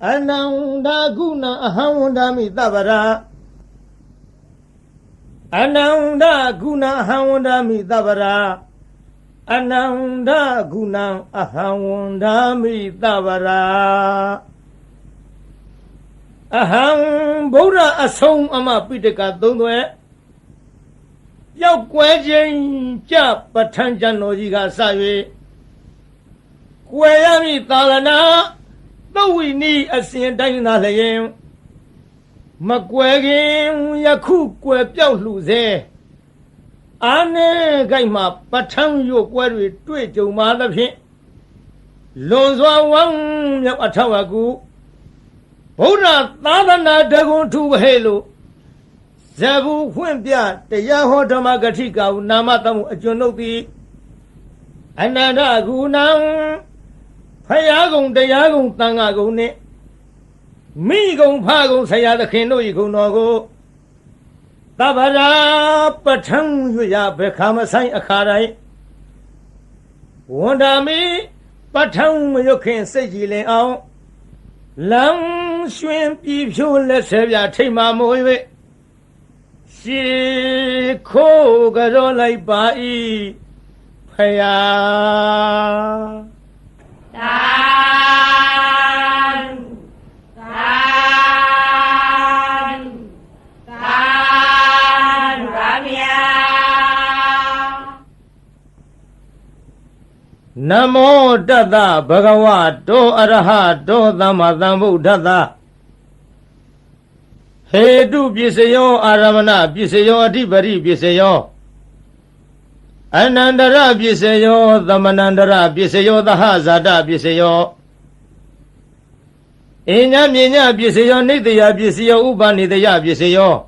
Ananda guna ahawandami tabara Ananda guna ahawandami tabara Ananda guna ahawandami tabara Aham Buddha asong ama pitaka dondwe Yau kwe jen cha patan jano jiga sawe Kwe yami talana Tawi ni asin dai na layen Ma kwe gen yaku kwe piao lu ze Ane gai ma patan yo kwe rui tui jiu ma da pin Lon zwa wang yau atawa gu Buddha tadana dagun tu helo Zabu huen pia te yaho dhamma gati kau nama tamu ajunokti Ananda gunang Phayagong dayagong tangagong ne Migong phagong sayada khendo igong nogo Tabara patang yuya bekhama say akharay Wandami patang mayokhin sayjile aw Lang xuyên pi phiêu lệ sebya thayma moywe Si kho garo lai bai Phaya Namo Tata Bhagavato Arahato Dhammasambuddhassa Hetu Pisayo Aramana Pisayo Adhipari Pisayo Anandara Pisayo Dhammanandara Pisayo Dahasada Pisayo Inya Minya Pisayo Nidya Pisayo Upanidya Pisayo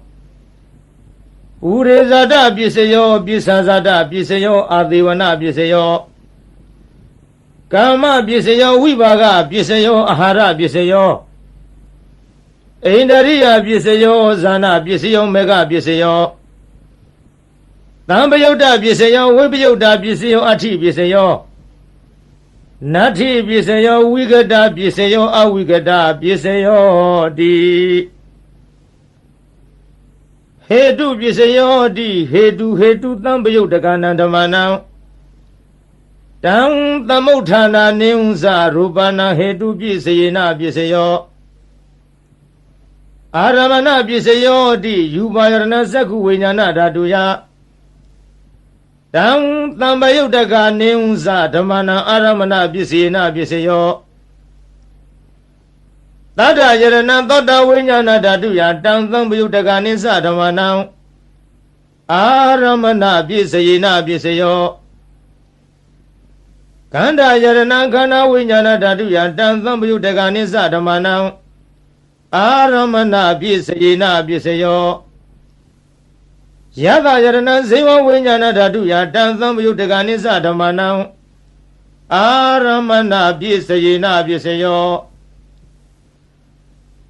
Urezada Pisayo Pisasada Pisayo Adivana Pisayo Kama Pisayo Vivaga Pisayo Ahara Pisayo Indariya Pisayo Zana Pisayo Mega Pisayo Tambayota Pisayo Vipayota Pisayo Ati Pisayo Nati Pisayo Vigada Pisayo Avigada Pisayo Di Hetu Pisayo Di Hetu Tambayota Kanandamanam Tang Tamutana Neunza Rupana Hetu Pisayena Pisayo Aramana Pisayo Di Yubayarana Saku Vinyana Datuya Tang Tambayutaka Neunza Dhamana Aramana Pisayena Pisayo Tata Yarana Tota Vinyana Datuya Tang Tambayutaka Nisa Dhamana Aramana Pisayena Pisayo Kanda Yarana Kana Vinyana Datuya Tang Tambayutaka Nisa Dhamana Aramana Pisayena Pisayo Yada Yarana Seva Vinyana Datuya Tang Tambayutaka Nisa Dhamana Aramana Pisayena Pisayo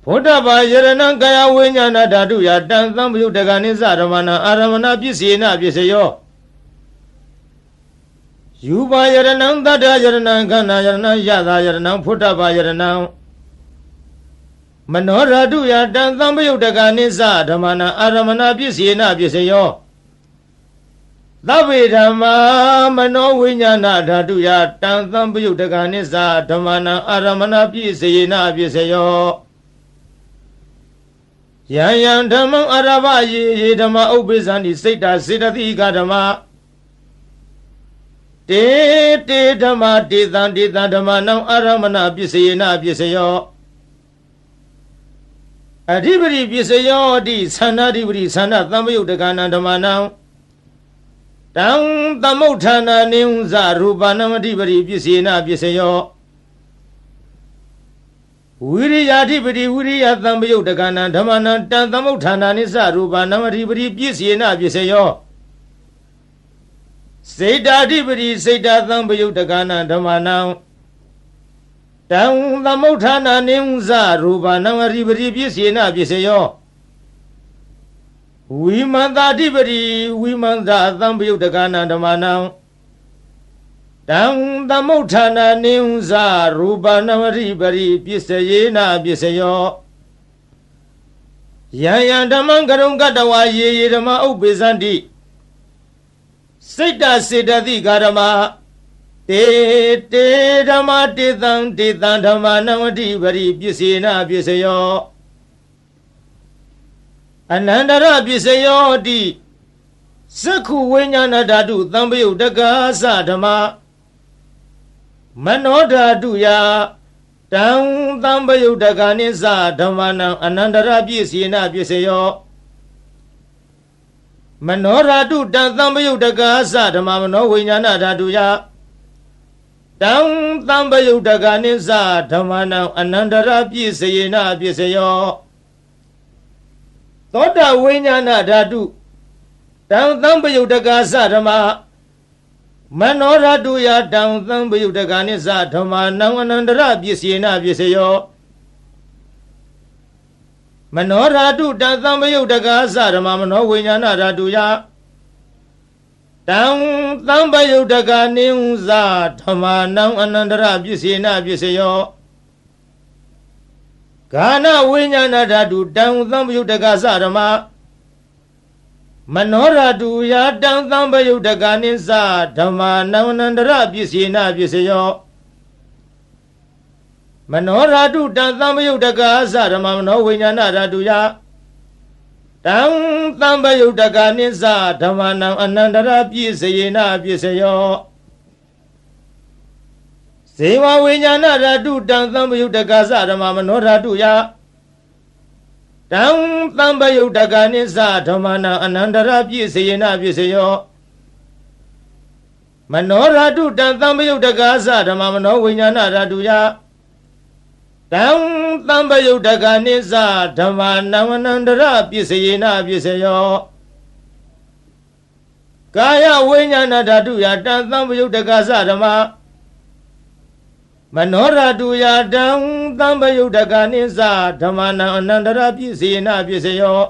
Putaba Yarana Kaya Vinyana Datuya Tang Tambayutaka Nisa Dhamana Aramana Pisayena Pisayo Yuba Yarana Tata Yarana Kana Yarana Yada Yarana Putaba Yarana Manora Duya Tang Tambayutaka Nisa Dhamana Aramana Pisayena Pisayo Davidama Mano Vinyana Datuya Tang Tambayutaka Nisa Dhamana Aramana Pisayena Pisayo Yan Dhammam Arava Ye Dhamma Ubisani Sita Siddhatika Dhamma Te Dhamma Detan Dhamma Nam Aramana Pisayena Pisayo Adhipari Pisayo Di Sanadipari Sana Tambayutaka Dhamma Nam Tang Tamutana Neunza Rupanam Adhipari Pisayena Pisayo Viriyadhipari Viriya Tambayutaka Dhamma Nam Tang Tamutana Nisa Rupanam Adhipari Pisayena Pisayo Siddhadhipari Siddha Tambayutaka Dhamma Nam Tang Tamutana Neunza Rupanam Adhipari Pisayena Pisayo Vimantadhipari Vimanta Tambayutaka Dhamma Nam တံသမုဋ္ဌာနာနိဥ္ဇရူပနဝရိပရိပစ္စယေနပစ္စယောယံယံဓမ္မံကရုံကတဝါယေယေဓမ္မဥပ္ပေဇန္တိစိတ်တစေတသိကာဓမ္မတေတေဓမ္မတေတံတေတံဓမ္မနဝတိပရိပစ္စေနပစ္စယောအနန္တရပစ္စယောတိသက္ခုဝိညာဏဓာတုသံပယုတ်တက္ကာသဓမ္မမနောဓာတုယတံသံပယုတ်တက္ကာနိသဓမ္မနံအနန္တရပစ္စေနပစ္စယောမနောဓာတုတံသံပယုတ်တက္ကာသဓမ္မမနောဝိညာဏဓာတုယတံသံပယုတ်တက္ကာနိသဓမ္မနံအနန္တရပစ္စေနပစ္စယောသောတဝိညာဏဓာတုတံသံပယုတ်တက္ကာသဓမ္မမနောဓာတုယတံသံပယုတ်တက္ကာနိသဓမ္မနံအနန္တရပစ္စေနပစ္စယောမနောဓာတုတံသံပယုတ်တက္ကာသဓမ္မမနောဝိညာဏဓာတုယတံသံပယုတ်တက္ကာနိဥ္ဇဓမ္မနံအနန္တရပစ္စေနပစ္စယောဂာနဝိညာဏဓာတုတံသံပယုတ်တက္ကာသဓမ္မမနောဓာတုယတံသံပယုတ်တက္ကာနိသဓမ္မနံအနန္တရပစ္စေနပစ္စယောမနောဓာတုတံသံပယုတ်တက္ကာသဓမ္မမနောဝိညာဏဓာတုယတံသံပယုတ်တက္ကာနိသဓမ္မနံအနန္တရပစ္စေနပစ္စယောဇေဝဝိညာဏဓာတုတံသံပယုတ်တက္ကာသဓမ္မမနောဓာတုယတံသံပယုတ်တက္ကာနိသဓမ္မနံအနန္တရပစ္စေနပစ္စယောမနောဓာတုတံသံပယုတ်တက္ကာသဓမ္မမနောဝိညာဏဓာတုယတံသံပယုတ်တက္ကာနိသဓမ္မနံအနန္တရပစ္စေနပစ္စယောကာယဝိညာဏဓာတုယတံသံပယုတ်တက္ကာသဓမ္မမနောဓာတုယတံသံပယုတ်တက္ကာနိသဓမ္မနံအနန္တရပစ္စေနပစ္စယော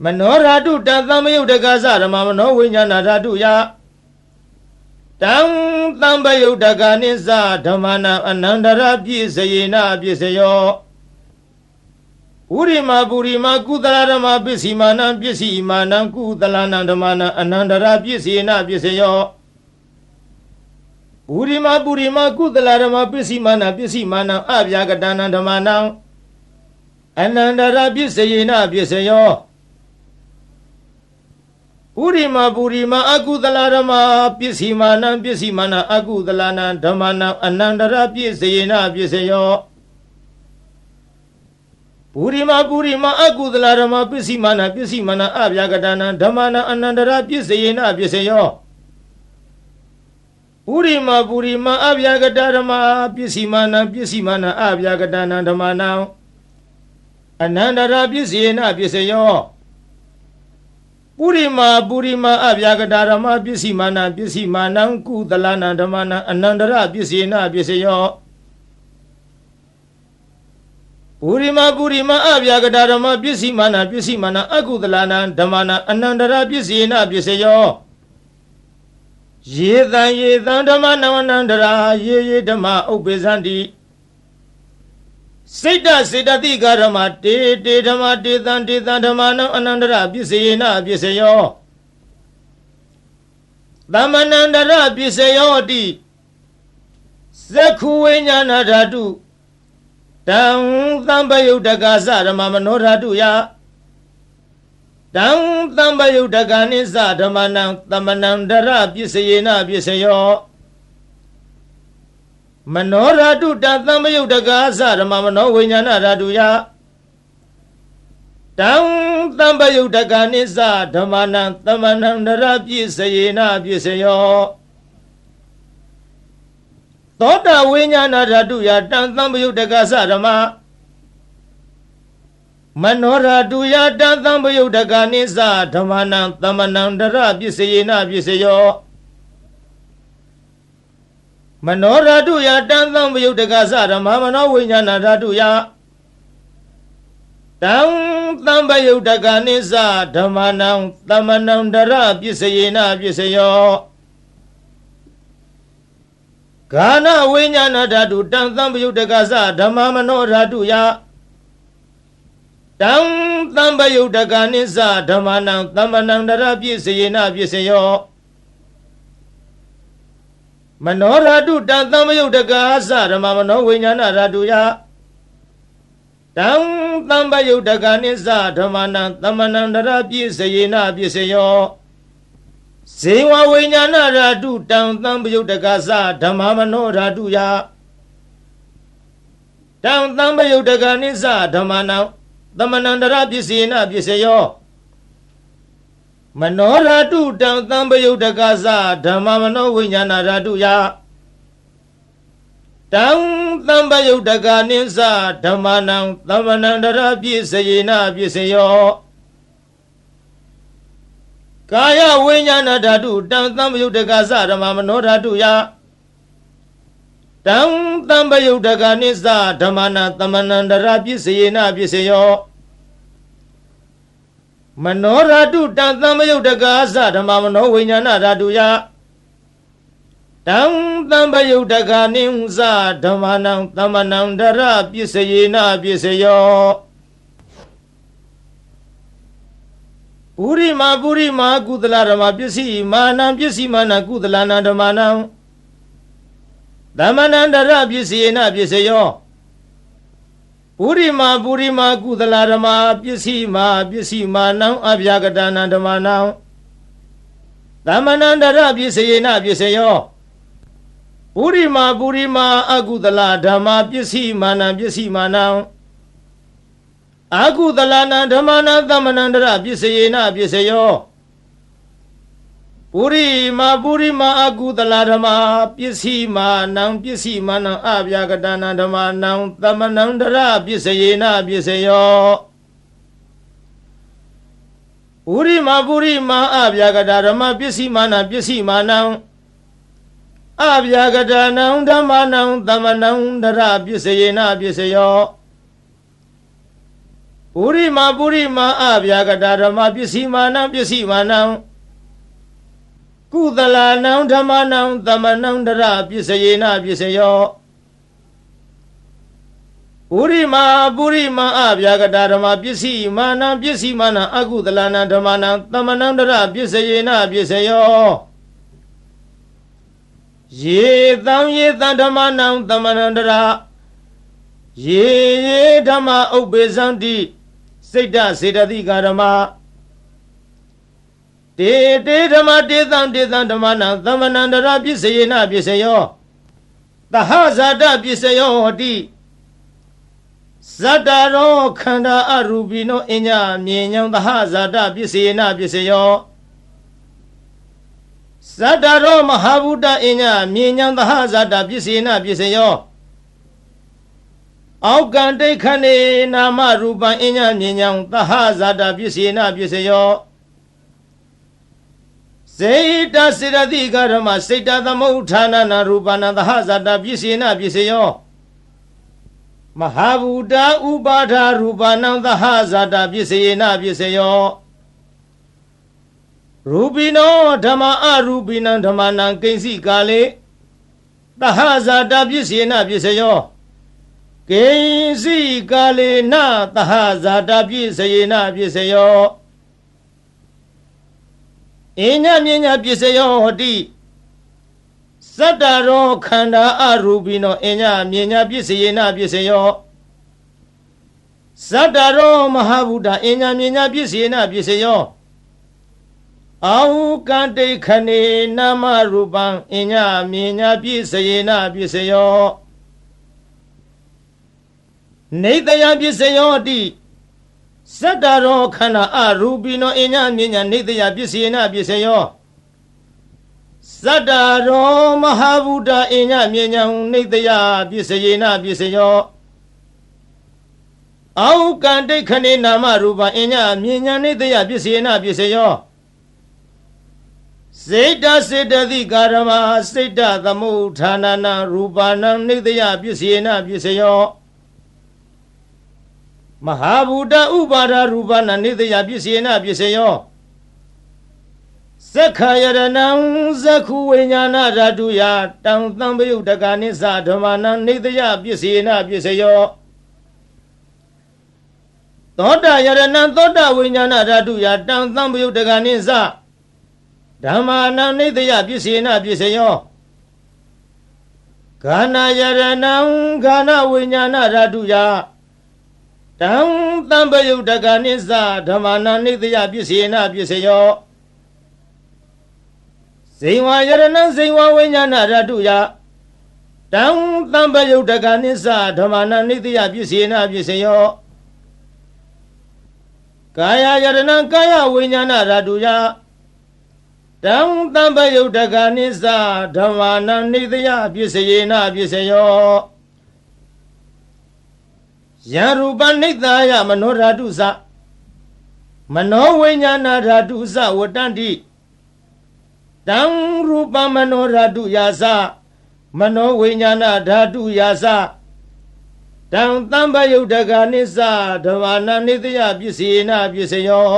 မနောဓာတုတံသံပယုတ်တက္ကာသဓမ္မမနောဝိညာဏဓာတုယတံသံပယုတ်တက္ကာနိသဓမ္မနံအနန္တရပစ္စေနပစ္စယောဥရိမပုရိမကုသလဓမ္မပစ္စီမာနံပစ္စီမာနံကုသလနံဓမ္မနံအနန္တရပစ္စေနပစ္စယောပုရိမပုရိမကုသလဓမ္မပစ္စီမာနံပစ္စီမာနံအဗျာကတနံဓမ္မနံအနန္တရပစ္စေနပစ္စယောပုရိမပုရိမအကုသလဓမ္မပစ္စီမာနံပစ္စီမာနံအကုသလနံဓမ္မနံအနန္တရပစ္စေနပစ္စယောပုရိမပုရိမအကုသလဓမ္မပစ္စီမာနံပစ္စီမာနံအဗျာကတနံဓမ္မနံအနန္တရပစ္စေနပစ္စယောပုရိမပုရိမအဗျာကတဓမ္မပစ္စီမာနံပစ္စီမာနံအဗျာကတနံဓမ္မနံအနန္တရပစ္စေနပစ္စယောပုရိမပုရိမအဗျာကတဓမ္မပစ္စီမာနံပစ္စီမာနံကုသလနံဓမ္မနံအနန္တရပစ္စေနပစ္စယောပုရိမပုရိမအဗျာကတဓမ္မပစ္စီမာနံပစ္စီမာနံအကုသလနံဓမ္မနံအနန္တရပစ္စေနပစ္စယောယေတံဓမ္မနံအနန္တရာယေဓမ္မဥပ္ပေဇန္တိစိတ်တစေတသိကာဓမ္မတေတေဓမ္မတေတံဓမ္မနံအနန္တရပစ္စေနပစ္စယောသမ္မနန္တရပစ္စယောတိသက္ခုဝိညာဏဓာတုတံသံပယုတ်တက္ကာသဓမ္မမနောဓာတုယတံသံပယုတ်တက္ကာနိသဓမ္မနံသမ္မနန္တရပစ္စေနပစ္စယောမနောဓာတုတံသံပယုတ်တက္ကာသဓမ္မမနောဝိညာဏဓာတုယတံသံပယုတ်တက္ကာနိသဓမ္မနံသမ္မနန္တရပစ္စေနပစ္စယော သောတာဝိညာဏဓာတုတံသံပယုတ်တက္ကာသဓမ္မမနောဝိညာဏဓာတုယတံသံပယုတ်တက္ကာနိသဓမ္မနံအနန္တရပစ္စေနပစ္စယော ပုရိမပုရိမအကုသလဓမ္မပစ္စီမာနံပစ္စီမာနံအကုသလနံဓမ္မနံအနန္တရပစ္စေနပစ္စယော ပုရိမပုရိမအဗျာကတဓမ္မပစ္စီမာနံပစ္စီမာနံအဗျာကတနံဓမ္မနံအနန္တရပစ္စေနပစ္စယော Thank Gana winyana dhatu tang tambayuddhaka dhamma mano dhatu ya tang tambayuddhaka nisa dhammanang tammanang dhara pisayena pisayo mano dhatu tang tambayuddhaka dhamma mano winyana dhatu ya tang tambayuddhaka nisa dhammanang tammanang dhara pisayena pisayo Sewa winyana dhatu tang tambayuddhaka dhamma mano dhatu ya tang tambayuddhaka nisa dhammanang tammanang dhara pisayena pisayo mano dhatu tang tambayuddhaka dhamma mano winyana dhatu ya tang tambayuddhaka nisa dhammanang tammanang dhara pisayena pisayo Kaya winyana dhatu tang tambayuddhaka dhamma mano dhatu ya tang tambayuddhaka nisa dhammanang tammanang dhara pisayena pisayo mano dhatu tang tambayuddhaka dhamma mano winyana dhatu ya tang tambayuddhaka nisa dhammanang tammanang dhara pisayena pisayo Purima kudala rama pisi mana kudalana dhamanam dhamanandara pisayena pisayo Purima kudala rama pisi mana abhyagatana dhamanam dhamanandara pisayena pisayo Purima akudala dhamma pisi mana Akudalana dhammana dhamanandara pisayena pisayo Purima akudala dhamma pisi mana abhyagatana dhamanam dhamanandara pisayena pisayo Purima abhyagata dhamma pisi mana abhyagatana dhamanam dhamanandara pisayena pisayo Purima abhyagata dhamma pisi mana Kudalanam dhammanam dhamanandara pisayena pisayo Purima abhyagata dhamma pisi mana akudalana dhammanam dhamanandara pisayena pisayo Ye tam dhammanam dhamanandara Ye dhamma ubbesanti Siddha siddhati karama Te dhamma te dhammanam dhamanandara pisayena pisayo Tahazata pisayo hoti Sattaro khanda arubino inya myenyam tahazata pisayena pisayo Sattaro mahabuddha inya myenyam tahazata pisayena pisayo Aukante khane nama rupa inya myenyam tahazata pisayena pisayo Seita siddhati karama seita thamauthana rupana tahazata pisayena pisayo Mahabuddha upada rupana tahazata pisayena pisayo Rupino dhamma arupinam dhammanam kaisi kale tahazata pisayena pisayo Kaisi kale na tahazata pisayena pisayo Inya myenya pisayo hoti Sattaro khanda arupino inya myenya pisayena pisayo Sattaro mahabuddha inya myenya pisayena pisayo Aukante khane nama rupam inya myenya pisayena pisayo Nidaya pisayo hoti Sattaro khanda arupino inya myenya nidaya pisayena pisayo Sattaro mahabuddha inya myenya nidaya pisayena pisayo Aukante khane nama rupa inya myenya nidaya pisayena pisayo Siddha siddhati karama siddha thamauthana rupanam nidaya pisayena pisayo Mahabuddha upada rupana nidaya pisayena pisayo သက္ခာယရဏံသက္ခုဝိညာဏဓာတုယတံသံပယုတ်တကနိသဓမ္မနံနေတယပစ္စေနပစ္စယောသောတာယရဏံသောတာဝိညာဏဓာတုယတံသံပယုတ်တကနိသဓမ္မနံနေတယပစ္စေနပစ္စယောဂာနာယရဏံဂာနဝိညာဏဓာတုယတံသံပယုတ်တကနိသဓမ္မနံနေတယပစ္စေနပစ္စယောဇိဝယရဏံဇိဝဝိညာဏဓာတုယတံသံပယုတ်တကနိသဓမ္မနံနေတယပစ္စေနပစ္စယောကာယယရဏံကာယဝိညာဏဓာတုယတံသံပယုတ်တကနိသဓမ္မနံနေတယပစ္စေနပစ္စယောယံရူပနိသယမနောဓာတုသမနောဝိညာဏဓာတုသဝတ္တန္တိတံရူပမနောဓာတုယာသမနောဝိညာဏဓာတုယာသတံသံပယုတ်တကနိသဓမ္မနံနေတယပစ္စေနပစ္စယော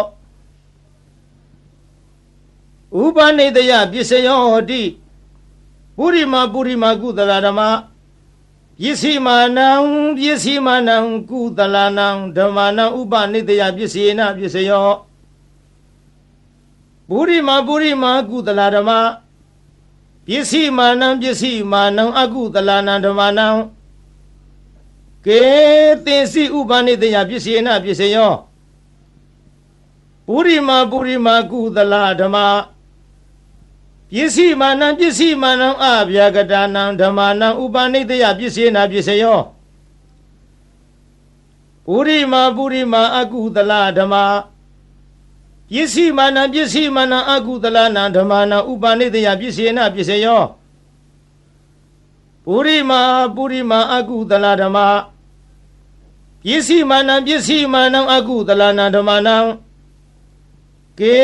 ဥပနိတယပစ္စယောဟောတိပုရိမာကုသလဓမ္မပစ္စည်းမာနံကုသလနံဓမ္မနံဥပနိတယပစ္စေနပစ္စယောပုရိမာကုသလဓမ္မပစ္စည်းမာနံအကုသလနံဓမ္မနံကေသင်္စီဥပနိတယပစ္စေနပစ္စယောပုရိမာကုသလဓမ္မပစ္စည်းမာနံအဗျာကတာနံဓမ္မနံဥပနိတယပစ္စေနပစ္စယောပုရိမာအကုသလဓမ္မပစ္စည်းမာနံအကုသလနံဓမ္မနံဥပနိတယပစ္စေနပစ္စယောပုရိမာအကုသလဓမ္မပစ္စည်းမာနံအကုသလနံဓမ္မနံကေ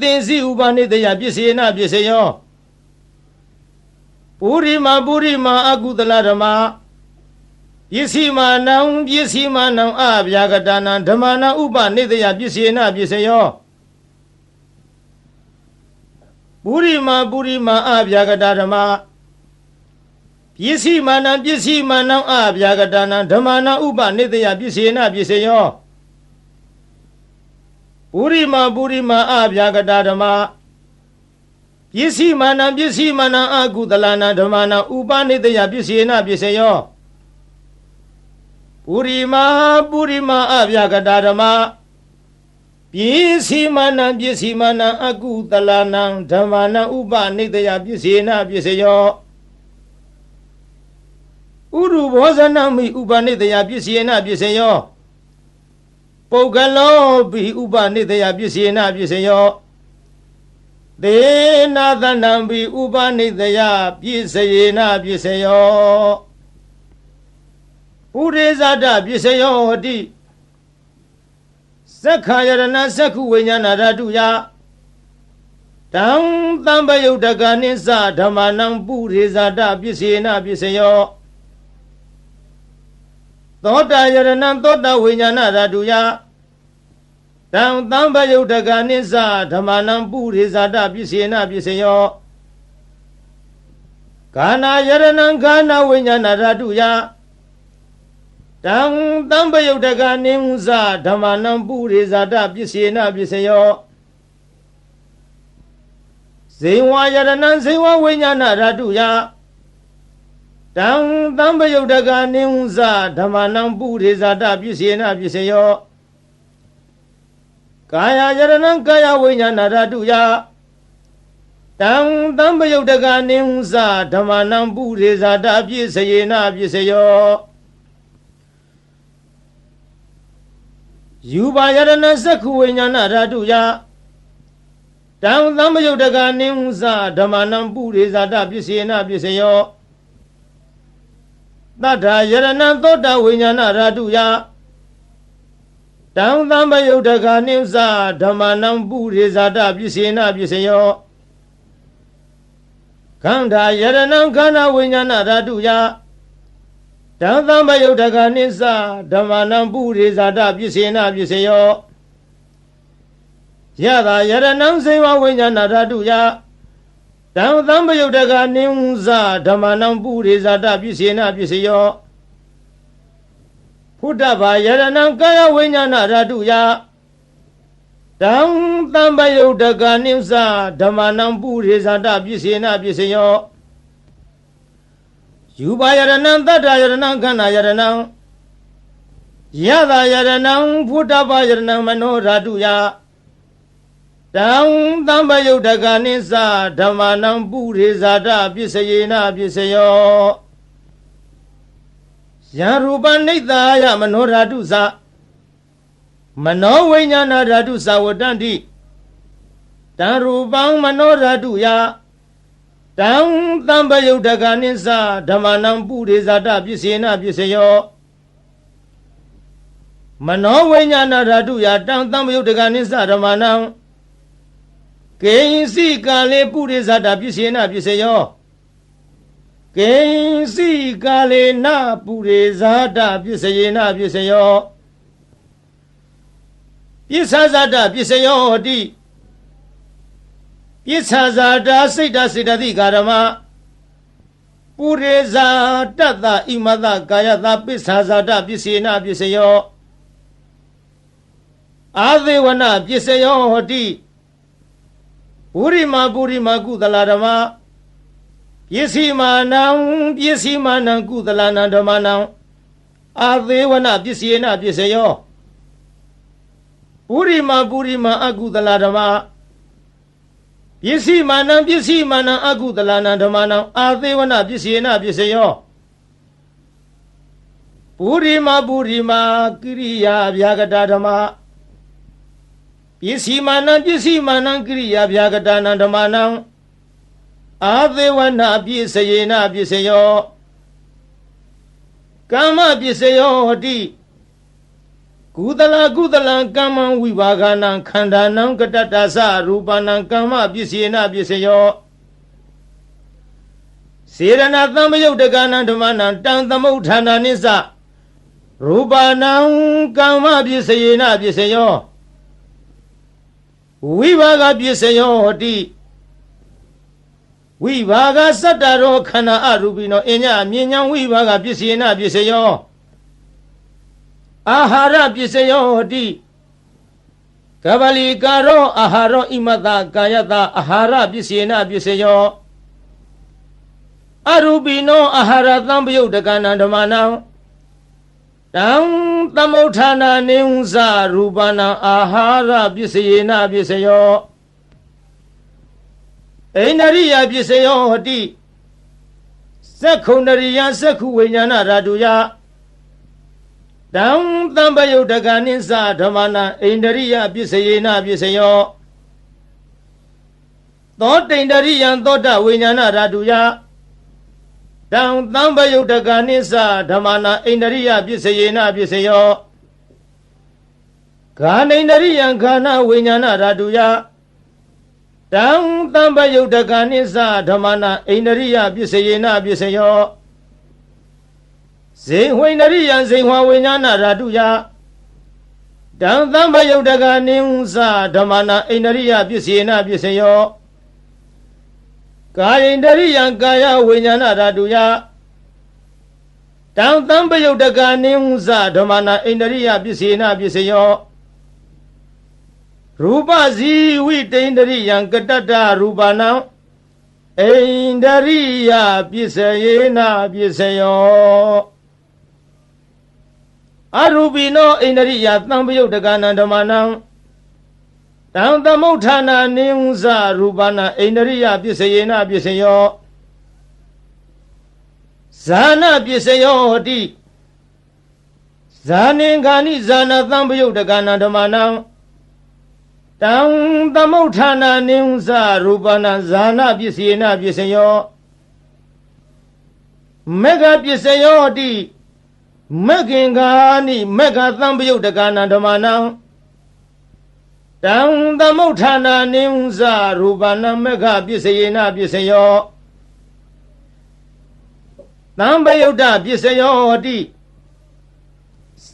သင်္စီဥပနိတယပစ္စေနပစ္စယောပုရိမာအကုသလဓမ္မပစ္စည်းမာနံအဗျာကတာနံဓမ္မနံဥပနိတယပစ္စေနပစ္စယောပုရိမာအဗျာကတာဓမ္မပစ္စည်းမာနံအဗျာကတာနံဓမ္မနံဥပနိတယပစ္စေနပစ္စယောပုရိမာအဗျာကတာဓမ္မပစ္စည်းမာနံအကုသလနံဓမ္မနံဥပနိတယပစ္စေနပစ္စယောပုရိမာအဗျာကတာဓမ္မပစ္စည်းမာနံအကုသလနံဓမ္မနံဥပနိတယပစ္စေနပစ္စယောဥရုဘောဇနမိဥပနိတယပစ္စေနပစ္စယောပုဂ္ဂလောပိဥပနိတယပစ္စေနပစ္စယောသေနာသနံပိဥပနိတယပစ္စေနပစ္စယောပုရိဇာတပစ္စယောဟတိသက္ခာယရဏသက္ခုဝိညာဏဓာတုယတံသံပယုတ်တကနိသဓမ္မနံပုရိဇာတပစ္စေနပစ္စယောသောတာယရဏံသောတာဝိညာဏဓာတုယတံသံပယုတ်တကနိသဓမ္မနံပုရိဇာတပစ္စေနပစ္စယောဂာနာယရဏံဂာနဝိညာဏဓာတုယတံသံပယုတ်တကနိသဓမ္မနံပုရိဇာတပစ္စေနပစ္စယောဇိဝယရဏံဇိဝဝိညာဏဓာတုယတံသံပယုတ်တကနိသဓမ္မနံပုရိဇာတပစ္စေနပစ္စယောကာယယရဏံကာယဝိညာဏဓာတုယတံသံပယုတ်တကနိသဓမ္မနံပုရိဇာတပစ္စေနပစ္စယောယူပါယရဏသက္ခုဝိညာဏဓာတုယတံသံပယုတ်တကနိသဓမ္မနံပုရိဇာတပစ္စေနပစ္စယောသတ္ထာယရဏံသောတာဝိညာဏဓာတုယတံသံပယုတ်တကနိသဓမ္မနံပုရိဇာတပစ္စေနပစ္စယောခန္ဓာယရဏံခန္ဓာဝိညာဏဓာတုယတံသံပယုတ်တကနိသဓမ္မနံပုရိဇာတပစ္စေနပစ္စယော ယသာယရဏံစေဝဝိညာဏဓာတုယတံသံပယုတ်တကနိဝဇဓမ္မနံပုရိဇာတပစ္စေနပစ္စယောဖုဒ္ဓဘာယရဏံကာယဝိညာဏဓာတုယတံသံပယုတ်တကနိဝဇဓမ္မနံပုရိဇာတပစ္စေနပစ္စယောယူပါယရဏံတတ္တယရဏံခန္ဓာယရဏံယသာယရဏံဖုဒ္ဓဘာယရဏံမနောဓာတုယတံသံပယုတ်တကနိစ္စဓမ္မနံပုရိဇာတပစ္စယေနပစ္စယောယံရူပနိတ္တာယမနောဓာတုသမနောဝိညာဏဓာတုသဝတ္တန္တိတံရူပံမနောဓာတုယတံသံပယုတ်တကနိစ္စဓမ္မနံပုရိဇာတပစ္စေနပစ္စယောမနောဝိညာဏဓာတုယတံသံပယုတ်တကနိစ္စဓမ္မနံကေယင်စီကာလေပုရိဇာတပစ္စေနပစ္စယောကေယင်စီကာလေနပုရိဇာတပစ္စယေနပစ္စယောပစ္ဆဇာတပစ္စယောဟတိပစ္ဆဇာတစိတ်တစေတသိကာရမပုရိဇာတတ္တဣမတကာယတပစ္ဆဇာတပစ္စေနပစ္စယောအာသေဝနပစ္စယောဟတိပုရိမာကုသလဓမ္မပစ္စည်းမာနံကုသလနံဓမ္မနံအာသေဝနပစ္စယေနပစ္စယောပုရိမာအကုသလဓမ္မပစ္စည်းမာနံအကုသလနံဓမ္မနံအာသေဝနပစ္စယေနပစ္စယောပုရိမာကိရိယာဗျာကတာဓမ္မပစ္စည်းမာနံကိရိယာဗျာကတာနံဓမ္မနံအာသေဝနပစ္စယေနပစ္စယောကာမပစ္စယောဟတိကုသလံကမ္မံဝိဘာဂနံခန္ဓာနံကတတ္တသရူပနံကမ္မပစ္စယေနပစ္စယောစေရဏသံပယုတ်တကနံဓမ္မနံတံသမုဋ္ဌာနာနိစ္စရူပနံကမ္မပစ္စယေနပစ္စယောဝိဘာဂပစ္စယောဟတိဝိဘာဂစတ္တရောခန္ဓာအရူပိနောအညမြဉ္ဇံဝိဘာဂပစ္စယေနပစ္စယောအာဟာရပစ္စယောဟတိကဗလိကာရောအာဟာရောဣမတကာယတအာဟာရပစ္စယေနပစ္စယောအရူပိနောအာဟာရသံပယုတ်တကနံဓမ္မနံတံသမုဋ္ဌာနာနိဝဇရူပနံအာဟာရပစ္စယေနပစ္စယောဣန္ဒရိယပစ္စယောဟတိသက္ခုဏရိယသက္ခုဝိညာဏဓာတုယတံသံပယုတ်တကနိစ္စဓမ္မနံဣန္ဒရိယပစ္စယေနပစ္စယောသောတိန္ဒရိယံသောတဝိညာဏဓာတုယတံသံပယုတ်တကနိစ္စဓမ္မနံဣန္ဒရိယပစ္စယေနပစ္စယောဂာနိန္ဒရိယံခန္ဓာဝိညာဏဓာတုယတံသံပယုတ်တကနိစ္စဓမ္မနံဣန္ဒရိယပစ္စယေနပစ္စယောဇေဝိန္ဒရိယံဇေဝဝိညာဏဓာတုယတံသံပယုတ်တကနိစ္စဓမ္မနံဣန္ဒရိယပစ္စယေနပစ္စယောကာယိန္ဒရိယံကာယဝိညာဏဓာတုယတံသံပယုတ်တကနိစ္စဓမ္မနံဣန္ဒရိယပစ္စယေနပစ္စယောရူပဇီဝိတိန္ဒရိယံကတတ္တရူပနံဣန္ဒရိယပစ္စယေနပစ္စယောအရူပိနောဣန္ဒရိယသံပယုတ်တကနံဓမ္မနံတံသမုဋ္ဌာနာနိဝဇရူပနံဣန္ဒရိယပစ္စယေနပစ္စယောဇာနာပစ္စယောဟတိဇာနိခာနိဇာနာသံပယုတ်တကနံဓမ္မနံတံသမုဋ္ဌာနာနိဝဇရူပနံဇာနာပစ္စယေနပစ္စယောမေဃပစ္စယောတိမေခင်္ဂာနိမေဃသံပယုတ်တကနံဓမ္မနံတံသမုဋ္ဌာနာနိဝဇရူပနံမေဃပစ္စယေနပစ္စယောသံပယုတ်တပစ္စယောတိ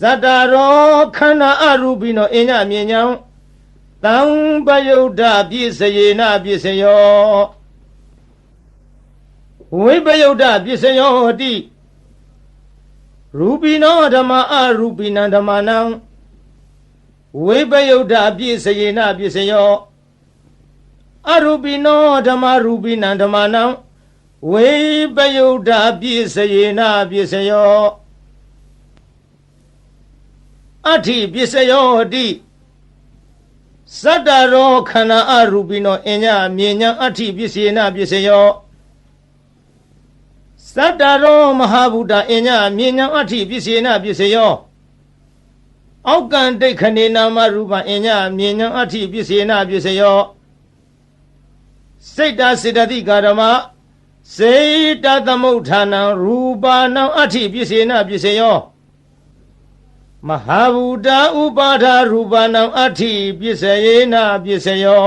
သတ္တရောခန္ဓာအရူပိနောအညမြဉ္ဇံ တံပယုဒ္ဓပြည့်စယေနပြည့်စယောဝိပယုဒ္ဓပြည့်စယောတိရူပိနောဓမ္မအရူပိနံဓမ္မနံဝိပယုဒ္ဓပြည့်စယေနပြည့်စယောအရူပိနောဓမ္မရူပိနံဓမ္မနံဝိပယုဒ္ဓပြည့်စယေနပြည့်စယောအဋ္ဌိပြည့်စယောတိသတ္တရောခန္ဓာအရူပိနောအညမြညာအဋ္ဌိပြည့်စယေနပြည့်စယောသတ္တရောမဟာဗုဒ္ဓအညမြညာအဋ္ဌိပြည့်စယေနပြည့်စယောအောက်ကံဒိဋ္ဌခဏေနာမရူပအညမြညာအဋ္ဌိပြည့်စယေနပြည့်စယောစိတ်တစေတသိကာရမစေတသမုဋ္ဌာနံရူပနံအဋ္ဌိပြည့်စယေနပြည့်စယောမဟာဗုဒ္ဓဥပါဒရူပနံအဋ္ဌိပြည့်စယေနပြည့်စယော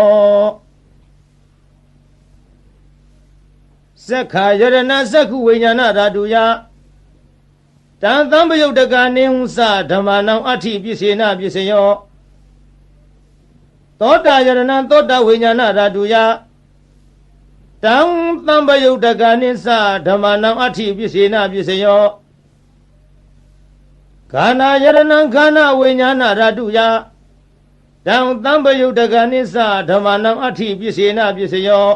သက္ခာယရဏသက္ခုဝိညာဏဓာတုယတံသံပယုတ်တကနေဟုသဓမ္မနံအဋ္ဌိပြည့်စယေနပြည့်စယောသောတာယရဏသောတာဝိညာဏဓာတုယတံသံပယုတ်တကနေသဓမ္မနံအဋ္ဌိပြည့်စယေနပြည့်စယောခန္ဓာယရဏခန္ဓာဝိညာဏဓာတုယတံသံပယုတ်တကနေသဓမ္မနံအဋ္ဌိပြည့်စယေနပြည့်စယော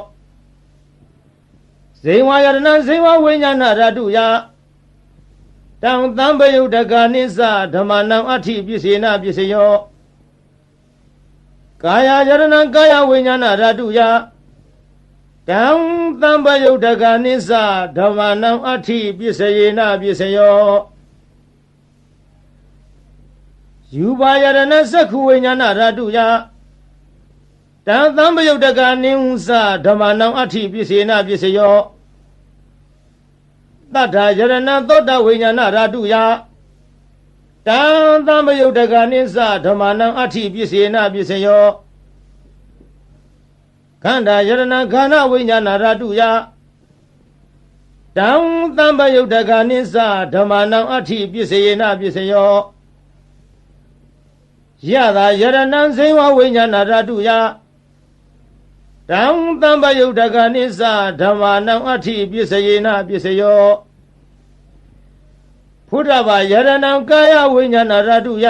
ဇေဝယရဏဇေဝဝိညာဏဓာတုယတံသံပယုတ်တကနေသဓမ္မနံအဋ္ဌိပြည့်စယေနပြည့်စယောကာယယရဏကာယဝိညာဏဓာတုယတံသံပယုတ်တကနေသဓမ္မနံအဋ္ဌိပြည့်စယေနပြည့်စယောယူပါယရဏသက္ခုဝိညာဏဓာတုယတံသံပယုတ်တကနေဟုသဓမ္မနံအဋ္ဌိပြည့်စယေနပြည့်စယောတတ္ထာယရဏသောတဝိညာဏဓာတုယတံသံပယုတ်တကနေသဓမ္မနံအဋ္ဌိပြည့်စယေနပြည့်စယောခန္ဓာယရဏခန္ဓာဝိညာဏဓာတုယတံသံပယုတ်တကနေသဓမ္မနံအဋ္ဌိပြည့်စယေနပြည့်စယောယတာယရဏဇေဝဝိညာဏဓာတုယတံသံပယုတ်တကနေသဓမ္မနံအဋ္ဌိပြည့်စယေနပြည့်စယောဖုဒ္ဓဘာယရဏကာယဝိညာဏဓာတုယ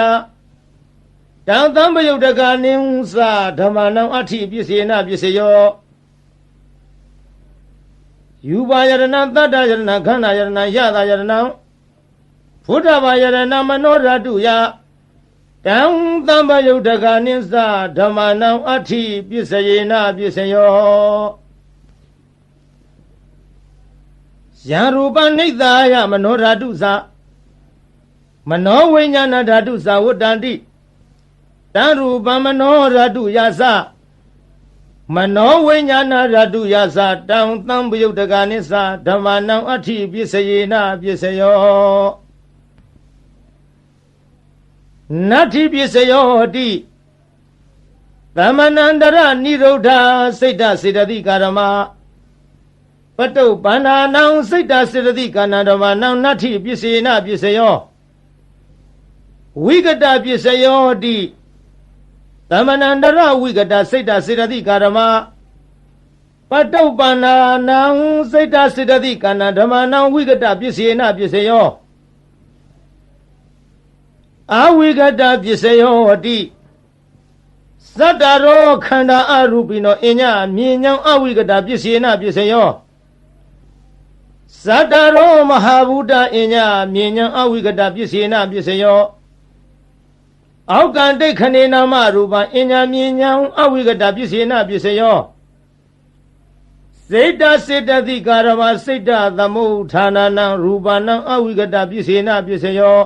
တံသံပယုတ်တကနေသဓမ္မနံအဋ္ဌိပြည့်စယေနပြည့်စယောယူပါယရဏသတ္တယရဏခန္ဓာယရဏယတာယရဏဖုဒ္ဓဘာယရဏမနောဓာတုယတံသံပယုတ်တကနေသဓမ္မနံအဋ္ဌိပြည့်စယေနပြည့်စယောယံရူပနိဿာယမနောဓာတုသမနောဝိညာဏဓာတုသဝတ္တန္တိတံရူပမနောဓာတုယသမနောဝိညာဏဓာတုယသတံသံပယုတ်တကနေသဓမ္မနံအဋ္ဌိပြည့်စယေနပြည့်စယောနတ္ထိပစ္စယောတိသမဏန္တရနိရုဒ္ဓစိတ်တစေတသိကာရမပတုပန္နာနံစိတ်တစေတသိကာဏဓမ္မနံနတ္ထိပစ္စယေနပစ္စယောဝိကတပစ္စယောတိသမဏန္တရဝိကတစိတ်တစေတသိကာရမပတုပန္နာနံစိတ်တစေတသိကာဏဓမ္မနံဝိကတပစ္စယေနပစ္စယောအဝိကတပစ္စယောတိသတ္တရောခန္ဓာအရူပိနောအညမြင်ညောင်းအဝိကတပစ္စယေနပစ္စယောသတ္တရောမဟာဗုဒ္ဓအညမြင်ညောင်းအဝိကတပစ္စယေနပစ္စယောအောက်ကံဒိဋ္ဌခဏေနာမရူပအညမြင်ညောင်းအဝိကတပစ္စယေနပစ္စယောစေတစေတသိကာရမစိတ်တသမုဋ္ဌာနနံရူပနံအဝိကတပစ္စယေနပစ္စယော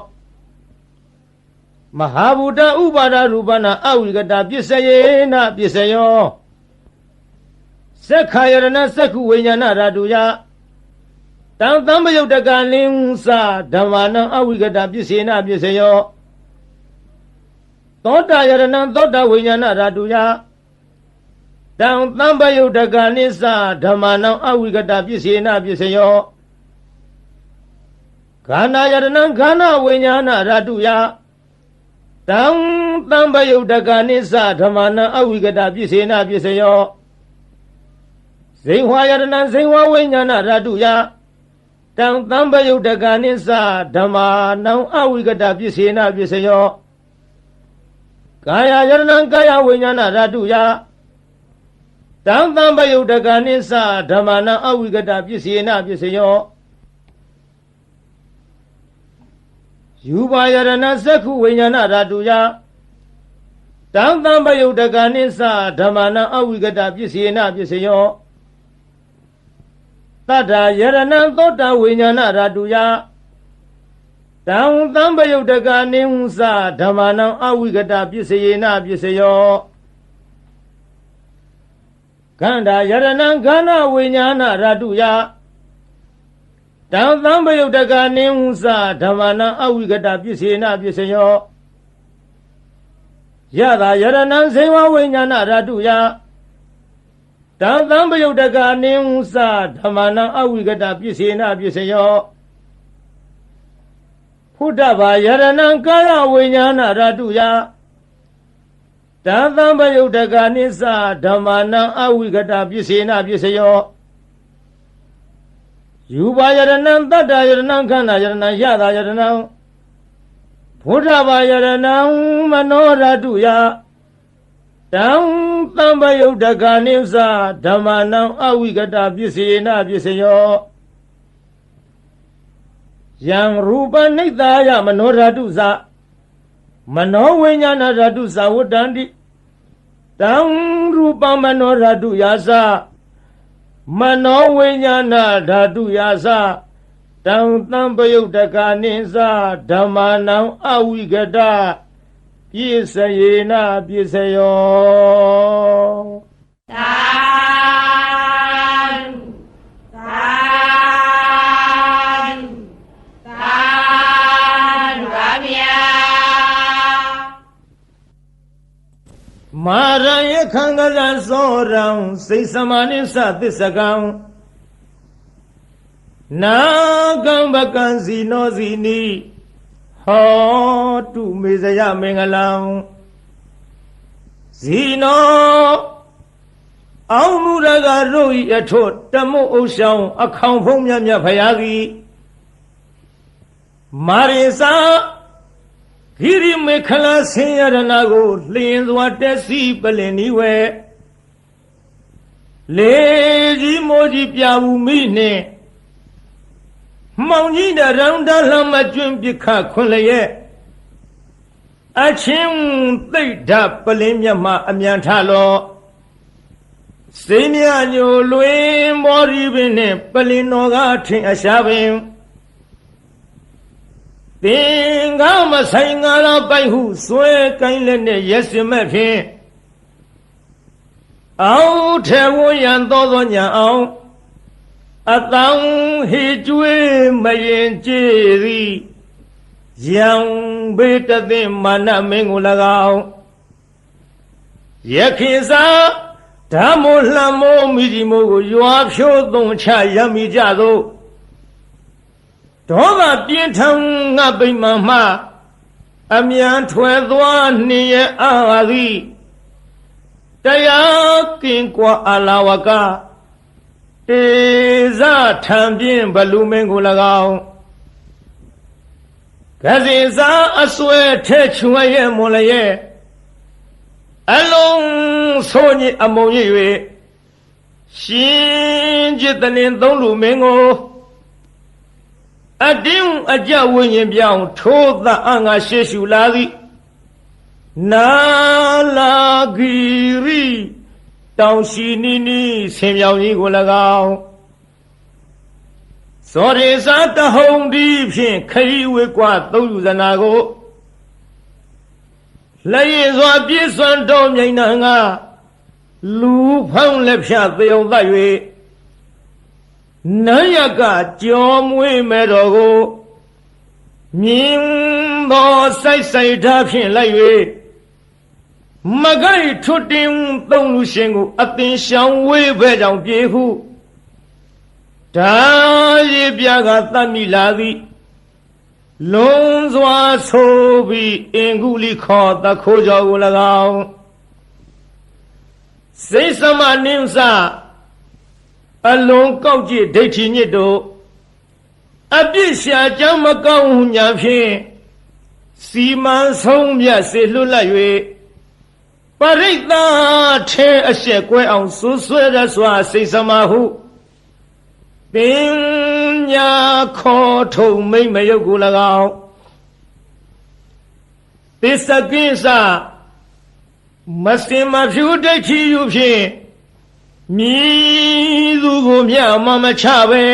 မဟာဗုဒ္ဓဥပါဒရူပနာအဝိကတပစ္စယေနပစ္စယောသက္ခာယရဏသက္ခုဝိညာဏဓာတုယတံသံပယုတ်တကလင်းသဓမ္မနံအဝိကတပစ္စေနပစ္စယောသောတာယရဏသောတာဝိညာဏဓာတုယတံသံပယုတ်တကနိသဓမ္မနံအဝိကတပစ္စေနပစ္စယောခန္ဓာယရဏခန္ဓာဝိညာဏဓာတုယ တံတံပယုတ်တကနိစ္စဓမ္မနံအဝိကတပစ္စေနပစ္စယောဇိဝါယတနံဇိဝဝိညာဏဓာတုယတံတံပယုတ်တကနိစ္စဓမ္မနံအဝိကတပစ္စေနပစ္စယောကာယယတနံကာယဝိညာဏဓာတုယတံတံပယုတ်တကနိစ္စဓမ္မနံအဝိကတပစ္စေနပစ္စယောယူပါယရဏသက္ခုဝိညာဏဓာတုယတံတံပယုတ်တကနိစ္စဓမ္မနံအဝိကတပစ္စေနပစ္စယောတတ္ထာယရဏသောတဝိညာဏဓာတုယတံတံပယုတ်တကနိစ္စဓမ္မနံအဝိကတပစ္စေနပစ္စယောခန္ဓာယရဏခန္ဓာဝိညာဏဓာတုယတံသံပယုတ်တကနိစ္စဓမ္မနံအဝိကတပစ္စေနပစ္စယောယတာယရဏံဇေဝဝိညာဏဓာတုယတံသံပယုတ်တကနိစ္စဓမ္မနံအဝိကတပစ္စေနပစ္စယောဖုဒ္ဓဘာယရဏံကာယဝိညာဏဓာတုယတံသံပယုတ်တကနိစ္စဓမ္မနံအဝိကတပစ္စေနပစ္စယောယူပါယရဏံတတ္တယရဏံခန္ဓာယရဏံယတာယရဏံဘုဒ္ဓဘာယရဏံမနောဓာတုယတံတံပယုတ်တကနိစ္စဓမ္မနံအဝိကတပစ္စေနပစ္စယောယံရူပနိတ္တာယမနောဓာတုဇမနောဝိညာဏဓာတုဇဝတ္တန္တိတံရူပမနောဓာတုယာသမနောဝိညာဏဓာတုယာသတံတံပယုတ်တကနိစ္စဓမ္မနံအဝိကတပစ္စယေနပစ္စယောသာမာရယခံကလသောရံစိတ်စမနိသသစ္စကံနာကံပကံစီနောစီနိဟောတုမေဇယမင်္ဂလံဇီနောအောင်မူရကတို့ဤအထွတ်တမုတ်ဥဆောင်အခေါင်ဖုံးမြတ်မြတ်ဖရာကြီးမာရိစာဂိရိမေခလာဆင်းရဏကိုလျင်စွာတက်စီပလင်နီဝဲလေကြီးမိုးကြီးပြဘူးမိနှင့်မောင်ကြီးတရံတလမကျွန်းပြခခွန်လျက်အချင်းသိဒ္ဓပလင်းမြတ်မှအမြန်ထလောစိမြညိုလွင်မောရီပင်နှင့်ပလင်တော်ကထင်အရှာပင်သင်္ကာမဆိုင်ငါလာပိုက်ဟုဆွဲကိုင်းလက်နဲ့ရက်စင်မဲ့ဖြင့်အောင်ထဲဝရန်သောညာအောင်အတောင်ဟေကျွေးမရင်ကြည်သည်ယံဘေတသိမာနမင်းကို၎င်းယခိစာဓမ္မိုလှမိုးမိဒီမိုးကိုရွာဖြိုးသုံးချရမိကြသောဒေါသပြင်းထန်ငါပိမှန်မှအမြန်ထွယ်သွားနေရအာသည်တရားကင်ကွာအလာဝကတေဇထံပြင်းဘလူမင်းကို၎င်းကစီစာအစွဲထဲချွေရဲ့မွန်လျက်အလုံးဆိုးညစ်အမုံရ၍ရှင်จิตတင်းသုံးလူမင်းကိုအတင်းအကြဝိညာဉ်ပြောင်းထိုးသအငါရှေရှုလာသည်နာလာဂီရီတောင်ရှိနီနီဆင်ပြောင်ကြီးကို၎င်းစောရေစာတဟုံဒီဖြင့်ခရီးဝေကွာသုံးယူဇနာကိုလက်ရည်စွာပြည့်စွန်တော်မြိန်နာငါလူဖောင်းလက်ဖြတ်သေုံသတ်၍နန်းရကကြောမွေးမဲ့တော်ကိုမြင်းသောစိုက်စိုက်ထားဖြင့်လိုက်၍မကိုက်ထွတ်တင်သုံးလူရှင်ကိုအသင်ရှောင်ဝေးဘဲကြောင့်ပြေဟုဒါရည်ပြကသတ်မိလာသည် လွန်စွာဆိုပြီးအင်္ဂုလိခေါ်တခိုးကြောကို၎င်းစိတ်သမနင်းစအလုံးကောက်ကြည့်ဒိဋ္ဌိညစ်တို့အပြစ်ရှာကြောင့်မကောင်းဟုညာဖြင့်စီမံဆုံးမြတ်စေလွတ်လပ်၍ပရိသတ်ထဲအရှက်ကွဲအောင်ဆွဆွဲရစွာစိတ်သမဟုပညာခေါ်ထုံမိမ့်မယုတ်ကို၎င်းသစ္စကိစ္စမစင်မဖြူဒိဋ္ဌိယူဖြင့်မြည်သူကိုမြတ်မမချပဲ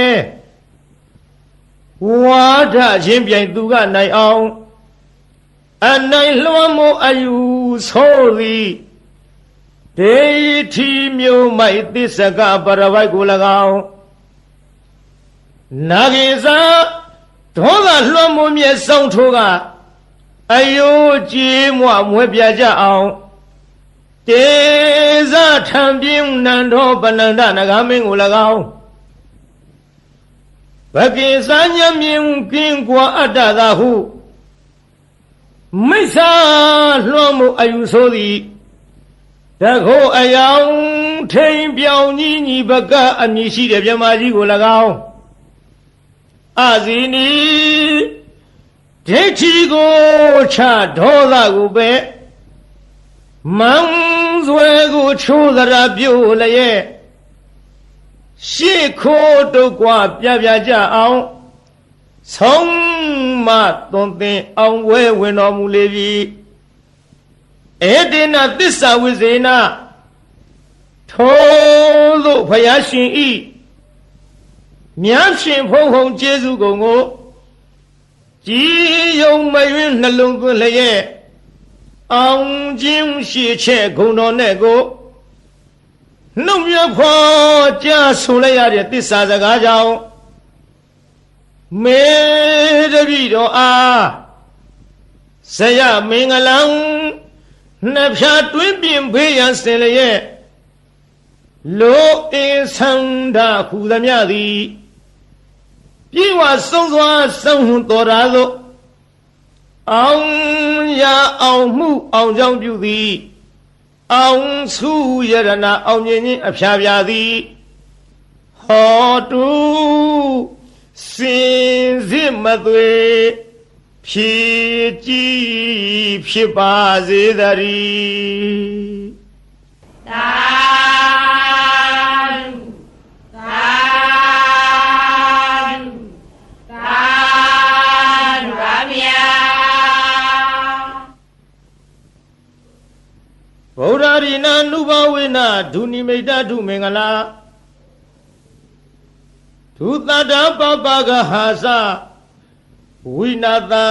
ဝါဒချင်းပြိုင်သူကနိုင်အောင်အနိုင်လွှမ်းမိုးအယူဆိုသည်ဒေထီမျိုးမိုက်သစ္စကပရဝိုက်ကို၎င်းနာဂိသာဒေါသလွှမ်းမိုးမြဲဆောင်ထိုးကအယိုးကြည်မွမွဲပြကြအောင်တေဇထံပြင်းနန္ဒောပနန္ဒနဂမင်းကို၎င်းဘကိစာညမြင်ကင်းကွာအတ္တသာဟုမိစ္ဆာလွှမ်းမိုးအယူဆိုသည်တခိုးအယောင်ထိန်ပြောင်ကြီးညီဘကအမည်ရှိတဲ့မြမကြီးကို၎င်းအဇီနီဒိဋ္ဌိကိုချဒေါသကိုပဲမန်းဆွဲကိုချိုးသရာပြုတ်လျက်ရှေ့ခိုးတုတ်ကွာပြပြကြအောင်ဆုံးမသွန်သင်အောင်ဝဲဝင်တော်မူလေပြီဧတေနသစ္စာဝိဇေနထိုသို့ဘုရားရှင်ဤမြတ်ရှင်ဖုံဖုံကျေးဇူးကုန်ကိုကြည်ယုံမယွင်းနှလုံးသွင်းလျက်အောင်ခြင်းရှိချက်ဂုဏ်တော်နဲ့ကိုနှုတ်မြဖွာကြားဆိုလိုက်ရတဲ့သစ္စာစကားကြောင့်မေတ္တိတော်အားဇယမင်္ဂလံနှဖြာတွင်းပြင်ဖေးရန်စင်လျက်လောအင်းဆန္ဒဟူသမျှသည်ပြေဝဆုံးစွာဆုံးဟုတော်ရာသို့အောင်ရအောင်မှုအောင်ကြောင့်ပြုသည်အောင်စုယရနာအောင်မြင်ခြင်းအဖျားပြသည်ဟောတုစင်စစ်မသွေဖြည့်ကြည်ဖြစ်ပါစေတည်းသာဗုဒ္ဓရိနာနုဘဝေနဒုနိမိတ်တုမင်္ဂလာဒုသတ္တပပကဟာသဝိနာတံ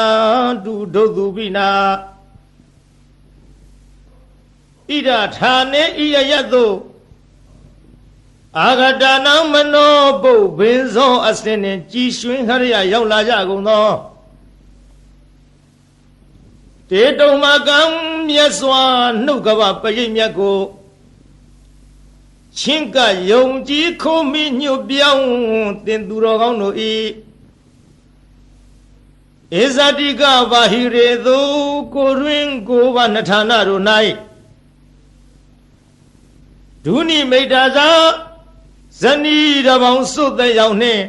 တုဒုသုပိနာဣဒထာနေဣယယတုအာဂတနာမနောပုဗ္ဗင်္ဇောအစင်းနှင့်ကြည်ရွှင်ခရယရောက်လာကြကုန်သောတေတုံမကံမြတ်စွာနှုတ်ကပပရိတ်မြတ်ကိုချင်းကယုံကြည်ခိုးမိညွတ်ပြောင်းတင်သူတော်ကောင်းတို့ဤဧဇတိကဘာဟိရေသူကိုရင်းကိုဘာနထာနာတို့၌ဒုနိမိတ်တာသာဇနီးတော်ပေါင်းစုတဲ့ရောက်နှင့်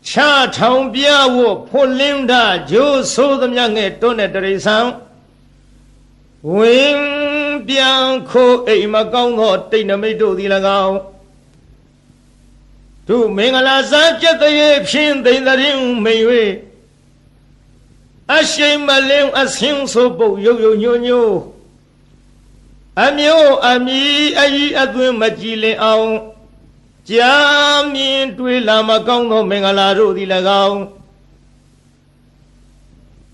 ချထောင်ပြဝဖွလင်းတာဂျိုးဆိုးသမျှငဲ့တွန်းတဲ့တရိษံဝင်ပြန်ခိုးအိမ်မကောင်းသောတိတ်နမိတ်တို့သည်၎င်းသူမင်္ဂလာစားကျက်တဲ့ဖြင့်သိမ့်တဲ့မိန်၍အရှိန်မလင်းအဆင်းဆိုပုတ်ရုပ်ရုပ်ညို့ညို့အမျိုးအမီအကြီးအသွင်းမကြည်လင်အောင်ကြာမြင်တွေ့လာမကောင်းသောမင်္ဂလာတို့သည်၎င်း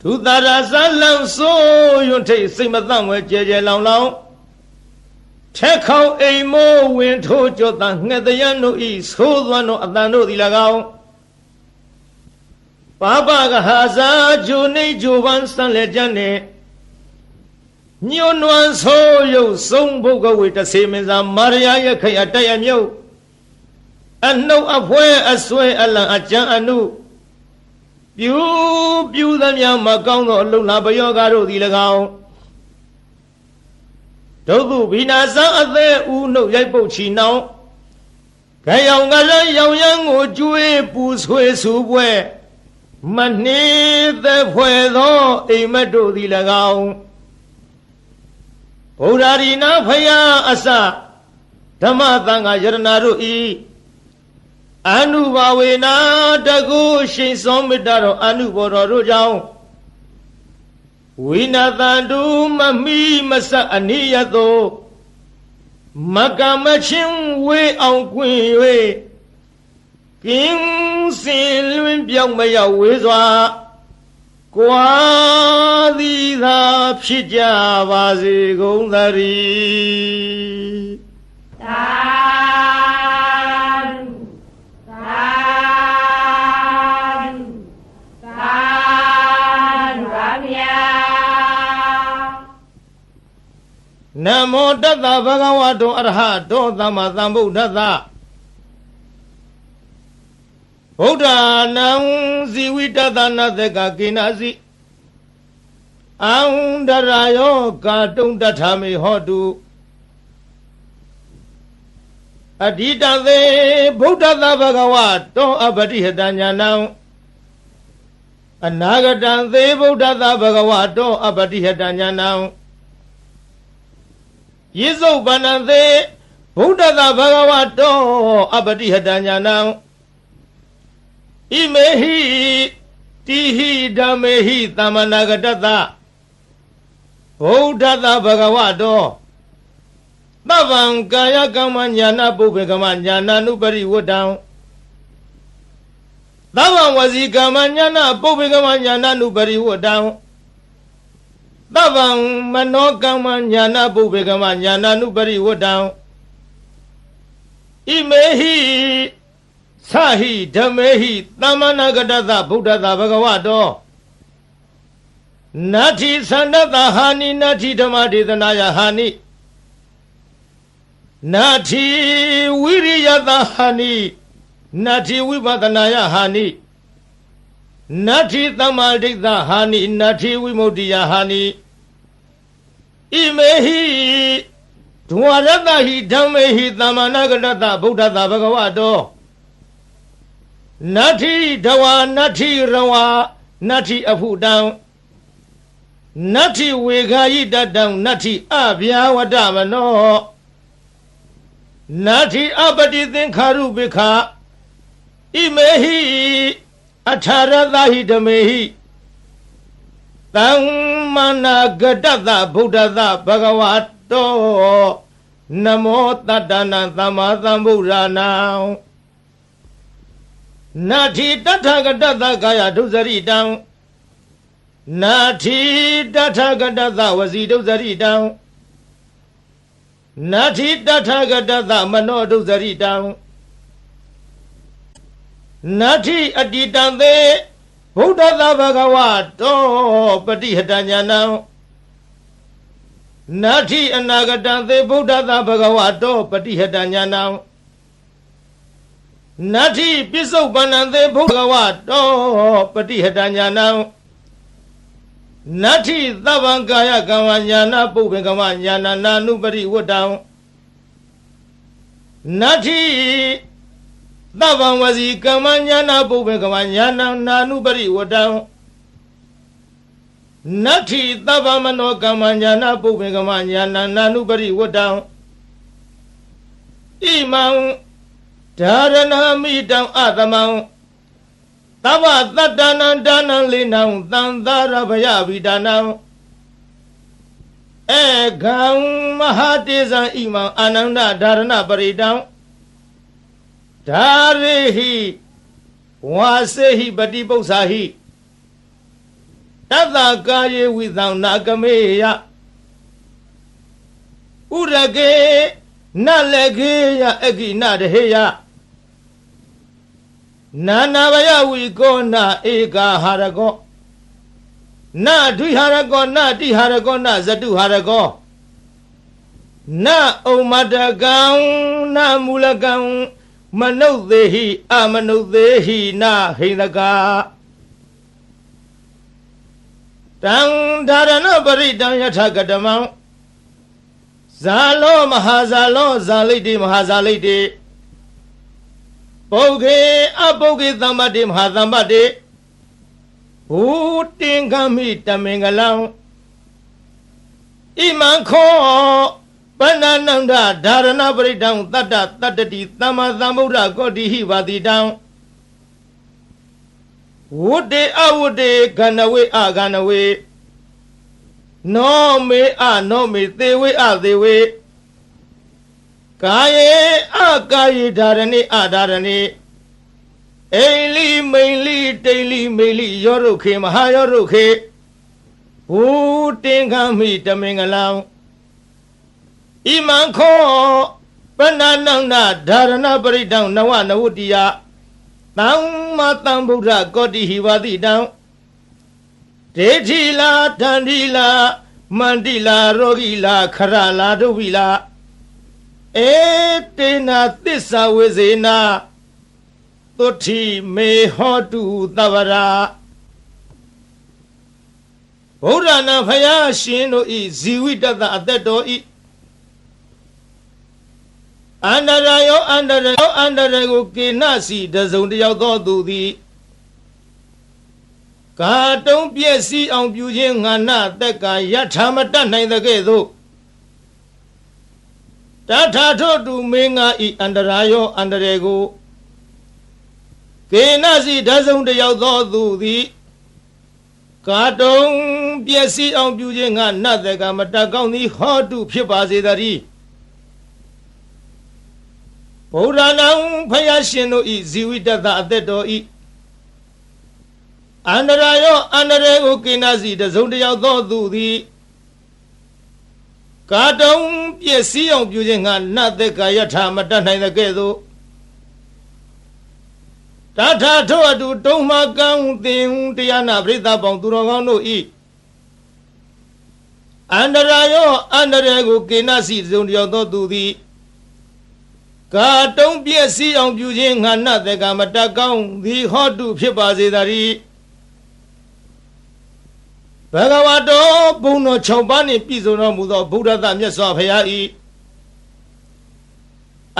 သူသာရဇလံဆိုယွန်းထိတ်စိတ်မသန့်ဝဲကြဲကြဲလောင်လောင်ထက်ခေါအိမ်မိုးဝင်ထိုးကြောတန်ငှက်တရန်တို့ဤသိုးသွမ်းတို့အတန်တို့သည်၎င်းပါပကဟာဇာဂျိုနေဂျိုပန်းစံလက်ကျန်နှင့်ညွန်းနွမ်းဆိုးရုပ်ဆုံးဘုတ်ကဝေတစေမင်းသာမာရယာရဲ့ခိတ်အတက်ရမြုပ်အနှုတ်အဖွဲအဆွဲအလံအကြံအနုပ ပြုသမျှမကောင်းသောအလုံလာပယောဂတို့သည်၎င်းဒုသုဘိနာစံအသေးဦးနှုတ်ရိုက်ပုတ်ချီနှောင်းခရောင်ကလည်းရောင်ရမ်းကိုကျွေးပူဆွေးဆူပွဲမနှေးသက်ဖွဲ့သောအိမ်မက်တို့သည်၎င်းဘုရားဒီနာဖယားအစဓမ္မသံဃာယရဏတို့ဤအနုဘာဝေနာတကုရှိန်စောမေတ္တာတော်အနုဘောတော်တို့ကြောင့်ဝိနာတန်တုမမီမဆအနိယသောမကမချင်းဝေအောင်ကွင်၍ကင်းစင်လွင်ပြောင်းမရောက်ဝေစွာကွာသည်သာဖြစ်ကြပါစေကုန်သတည်းသာနမောတတ္တဗဂဝတောအရဟတောသမ္မာသမ္ဗုဒ္ဓတ္တဗုဒ္ဓနံဇီဝိတတနာသကကိနာစီအံဒရာယောကာတုံတထာမေဟောတုအဓိတသေဗုဒ္ဓတဗဂဝတောအပတိဟတညာနံအနာဂတံသေဗုဒ္ဓတဗဂဝတောအပတိဟတညာနံယေစုပန္နသေဗုဒ္ဓသာဘဂဝတောအပတိဟတညာနံဣမေဟိတိဟိဓမ္မေဟိသမ္မနာဂတတဗုဒ္ဓသာဘဂဝတောသဗ္ဗံကာယကမ္မညာနာပုပ္ပေကမ္မညာနာနုပရိဝတ္တံသဗ္ဗံဝစီကမ္မညာနာပုပ္ပေကမ္မညာနာနုပရိဝတ္တံသဗ္ဗံမနောကမ္မညာနာပုပ္ပေကမ္မညာနာနုပရိဝတ္တံဣမေဟိသဟိဓမ္မေဟိသမ္မနာဂတသဗုဒ္ဓသာဘဂဝတောနတ္ထိသန္တတဟာနိနတ္ထိဓမ္မဒေသနာယဟာနိနတ္ထိဝိရိယတဟာနိနတ္ထိဝိပဿနာယဟာနိနတ္ထိသမ္မာဒိဋ္ဌဟာနိနတ္ထိဝိမု ക്തി ယဟာနိဣမေဟိဒဝရတဟိဓမ္မေဟိသမ္မာနာဂတတဗုဒ္ဓသာဘဂဝတောနတ္ထိဒဝနတ္ထိရဝနတ္ထိအဖုတံနတ္ထိဝေခာယိတတံနတ္ထိအဗျာဝတ္တမနောနတ္ထိအပတိသင်္ခါရုပိခာဣမေဟိအထာရသဟိဓမေဟိသမ္မာနာဂတတဗုဒ္ဓသဘဂဝတောနမောတတ္တနာသမ္မာသမ္ဗုဒ္ဓနာနာထိတထာဂတတကာယဒုစရိတံနာထိတထာဂတတဝစီဒုစရိတံနာထိတထာဂတတမနောဒုစရိတံနတ္ထိအတိတံသေဗုဒ္ဓသာဘဂဝတောပတိဟတညာနံနတ္ထိအနာဂတံသေဗုဒ္ဓသာဘဂဝတောပတိဟတညာနံနတ္ထိပစ္စုပ္ပန္နံသေဘဂဝတောပတိဟတညာနံနတ္ထိသဗ္ဗံကာယကမ္မညာနာပုပ္ပေကမ္မညာနာနာနုပရိဝတ္တံနတ္ထိသဗ္ဗံဝစီကမ္မညာနာပုပ္ပေကမ္မညာနာနာနုပရိဝတ္တံနတ္ထိသဗ္ဗမနောကမ္မညာနာပုပ္ပေကမ္မညာနာနာနုပရိဝတ္တံဣမံဓာရဏမိတံအသမံသဗ္ဗတတ္တနံဒါနံလေနံသံသာရဗယဝိဒါနံဧကံမဟာတေဇံဣမံအာနန္ဒဓာရဏပရိတံဓာရေဟိဝါစေဟိပတိပု္ပ္ပာဟိတတ္တကာယေဝိသံနာကမေယဥရကေနလေကေယအကိနတဟေယနာနာဘယဝိကောနာဧကာဟာရကောနာဒွိဟာရကောနာတိဟာရကောနာဇတုဟာရကောနာဩမတကံနာမူလကံမနုဿေဟိအမနုဿေဟိနာဟိန္ဒကာ တံဒါရဏပရိတံယထာကတမံဇာလောမဟာဇာလောဇာလိတ္တိမဟာဇာလိတ္တိပုဂ္ဂေအပုဂ္ဂေသမ္ပတ္တိမဟာသမ္ပတ္တိဘူတင်္ဂမိတမင်္ဂလံဣမံခောပဏ္ဏနန္ဒဒါရဏပရိတံတတ္တတတ္တိသမ္မာသမ္ဗုဒ္ဓကောတိဟိဝါတိတံဝုတေအဝုတေကဏဝေအကဏဝေနောမေအနောမေသေဝေအသေဝေကာယေအကာယေဓာရဏိအဓာရဏိအိလိမိန်လိတိလိမိလိယောရုခေမဟာယောရုခေဘူတင်္ဂမိတမင်္ဂလံဣမံခောပဏ္ဏနန္ဒဓာရဏပရိတံနဝနဝတ္တိယသမ္မာသမ္ဗုဒ္ဓကောတိဟိဝါတိတံဒေဋ္ဌိလာတန္တိလာမန္တိလာရောဂိလာခရလာဒုဝိလာဧတေနာသစ္စာဝေဇေနာသုဋ္ဌိမေဟောတုသဗ္ဗရာဗုဒ္ဓနာဖယားရှင်တို့ဤဇီဝိတတအသက်တော်ဤအန္တရာယောအန္တရာယောအန္တရာကိုကေနစီတစုံတယောက်သောသူသည်ကာတုံးပြည့်စည်အောင်ပြုခြင်းငါနတက်ကယထာမတတ်နိုင်တဲ့ကဲ့သို့တထာထို့တူမင်းငါဤအန္တရာယောအန္တရာကိုကေနစီတစုံတယောက်သောသူသည်ကာတုံးပြည့်စည်အောင်ပြုခြင်းငါနတက်ကမတတ်ကောင်းသည်ဟောတုဖြစ်ပါစေတည်းဗုဒ္ဓနာဖယားရှင်တို့ဤဇီဝိတတအသက်တော်ဤအန္တရာယောအန္တရာကိုကိနာစီတစုံတယောက်သောသူသည်ကာတုံးပြည့်စည်အောင်ပြုခြင်းငါနတ်သက်ကာယထာမတတ်နိုင်တဲ့ကဲ့သို့တထာထို့အတူတုံးမကံသင်တရားနာပရိသတ်ပေါင်းသူတော်ကောင်းတို့ဤအန္တရာယောအန္တရာကိုကိနာစီတစုံတယောက်သောသူသည်ကာတုံးပြည့်စည်အောင်ပြုခြင်းငါနတ်သက်ကာမတတ်ကောင်းသည်ဟောတုဖြစ်ပါစေတည်းဘဂဝါတော်ဘုံတော်6ပါးနှင့်ပြည့်စုံတော်မူသောဗုဒ္ဓသမြတ်စွာဘုရား၏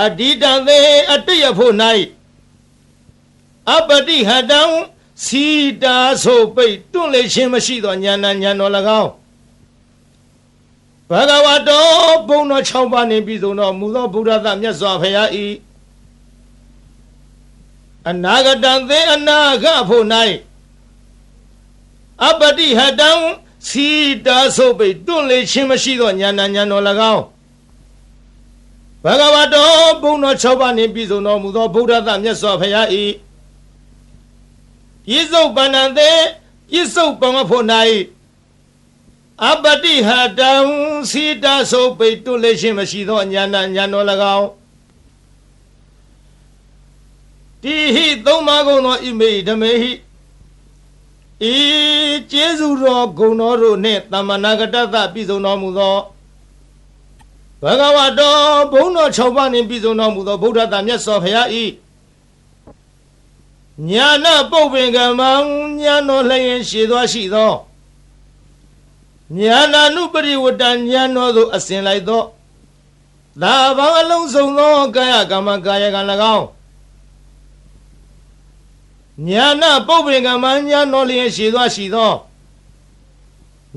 အတ္တိတံသေအတ္တယဖို့၌အပတိဟတံစီတာဆိုပိတ်တွန့်လေခြင်းမရှိသောဉာဏ်ဉာဏ်တော်၎င်းဘဂဝါတော်ဘုံတော်6ပါးနှင့်ပြည့်စုံတော်မူသောဗုဒ္ဓသမြတ်စွာဘုရား၏အနာဂတံသေအနာဂဖို့၌အပတိဟတံစီတာဆိုပိတွန့်လေခြင်းမရှိသောဉာဏ်ဉာဏ်တော်၎င်းဘဂဝါတော်ဘုံတော်6ပါးနှင့်ပြည့်စုံတော်မူသောဗုဒ္ဓသမြတ်စွာဘုရား၏ပြစ္ဆုတ်ပန္နံသေပြစ္ဆုတ်ပံဖို့၌အပတိဟတံစီတာဆိုပိတွန့်လေခြင်းမရှိသောဉာဏ်ဉာဏ်တော်၎င်းတိဟိသုံးပါးကုန်သောဣမေဓမေဟိဤကျေးဇူးတော်ဂုဏ်တော်တို့နှင့်သမ္မာနာဂတသပြည့်စုံတော်မူသောဘဂဝါတော်ဘုံတော်6ပါးနှင့်ပြည့်စုံတော်မူသောဗုဒ္ဓသာမြတ်စွာဘုရား၏ညာနာပုပ္ပင်ကမံညာတော်လျင်ရှည်သောရှိသောညာနာနုပရိဝတ္တညာတော်သို့အစဉ်လိုက်သောသာဘောင်အလုံးစုံသောကာယကမ္မကာယကံ၎င်းညာနာပုပ္ပင်ကမညာတော်လျင်ရှိသောရှိသော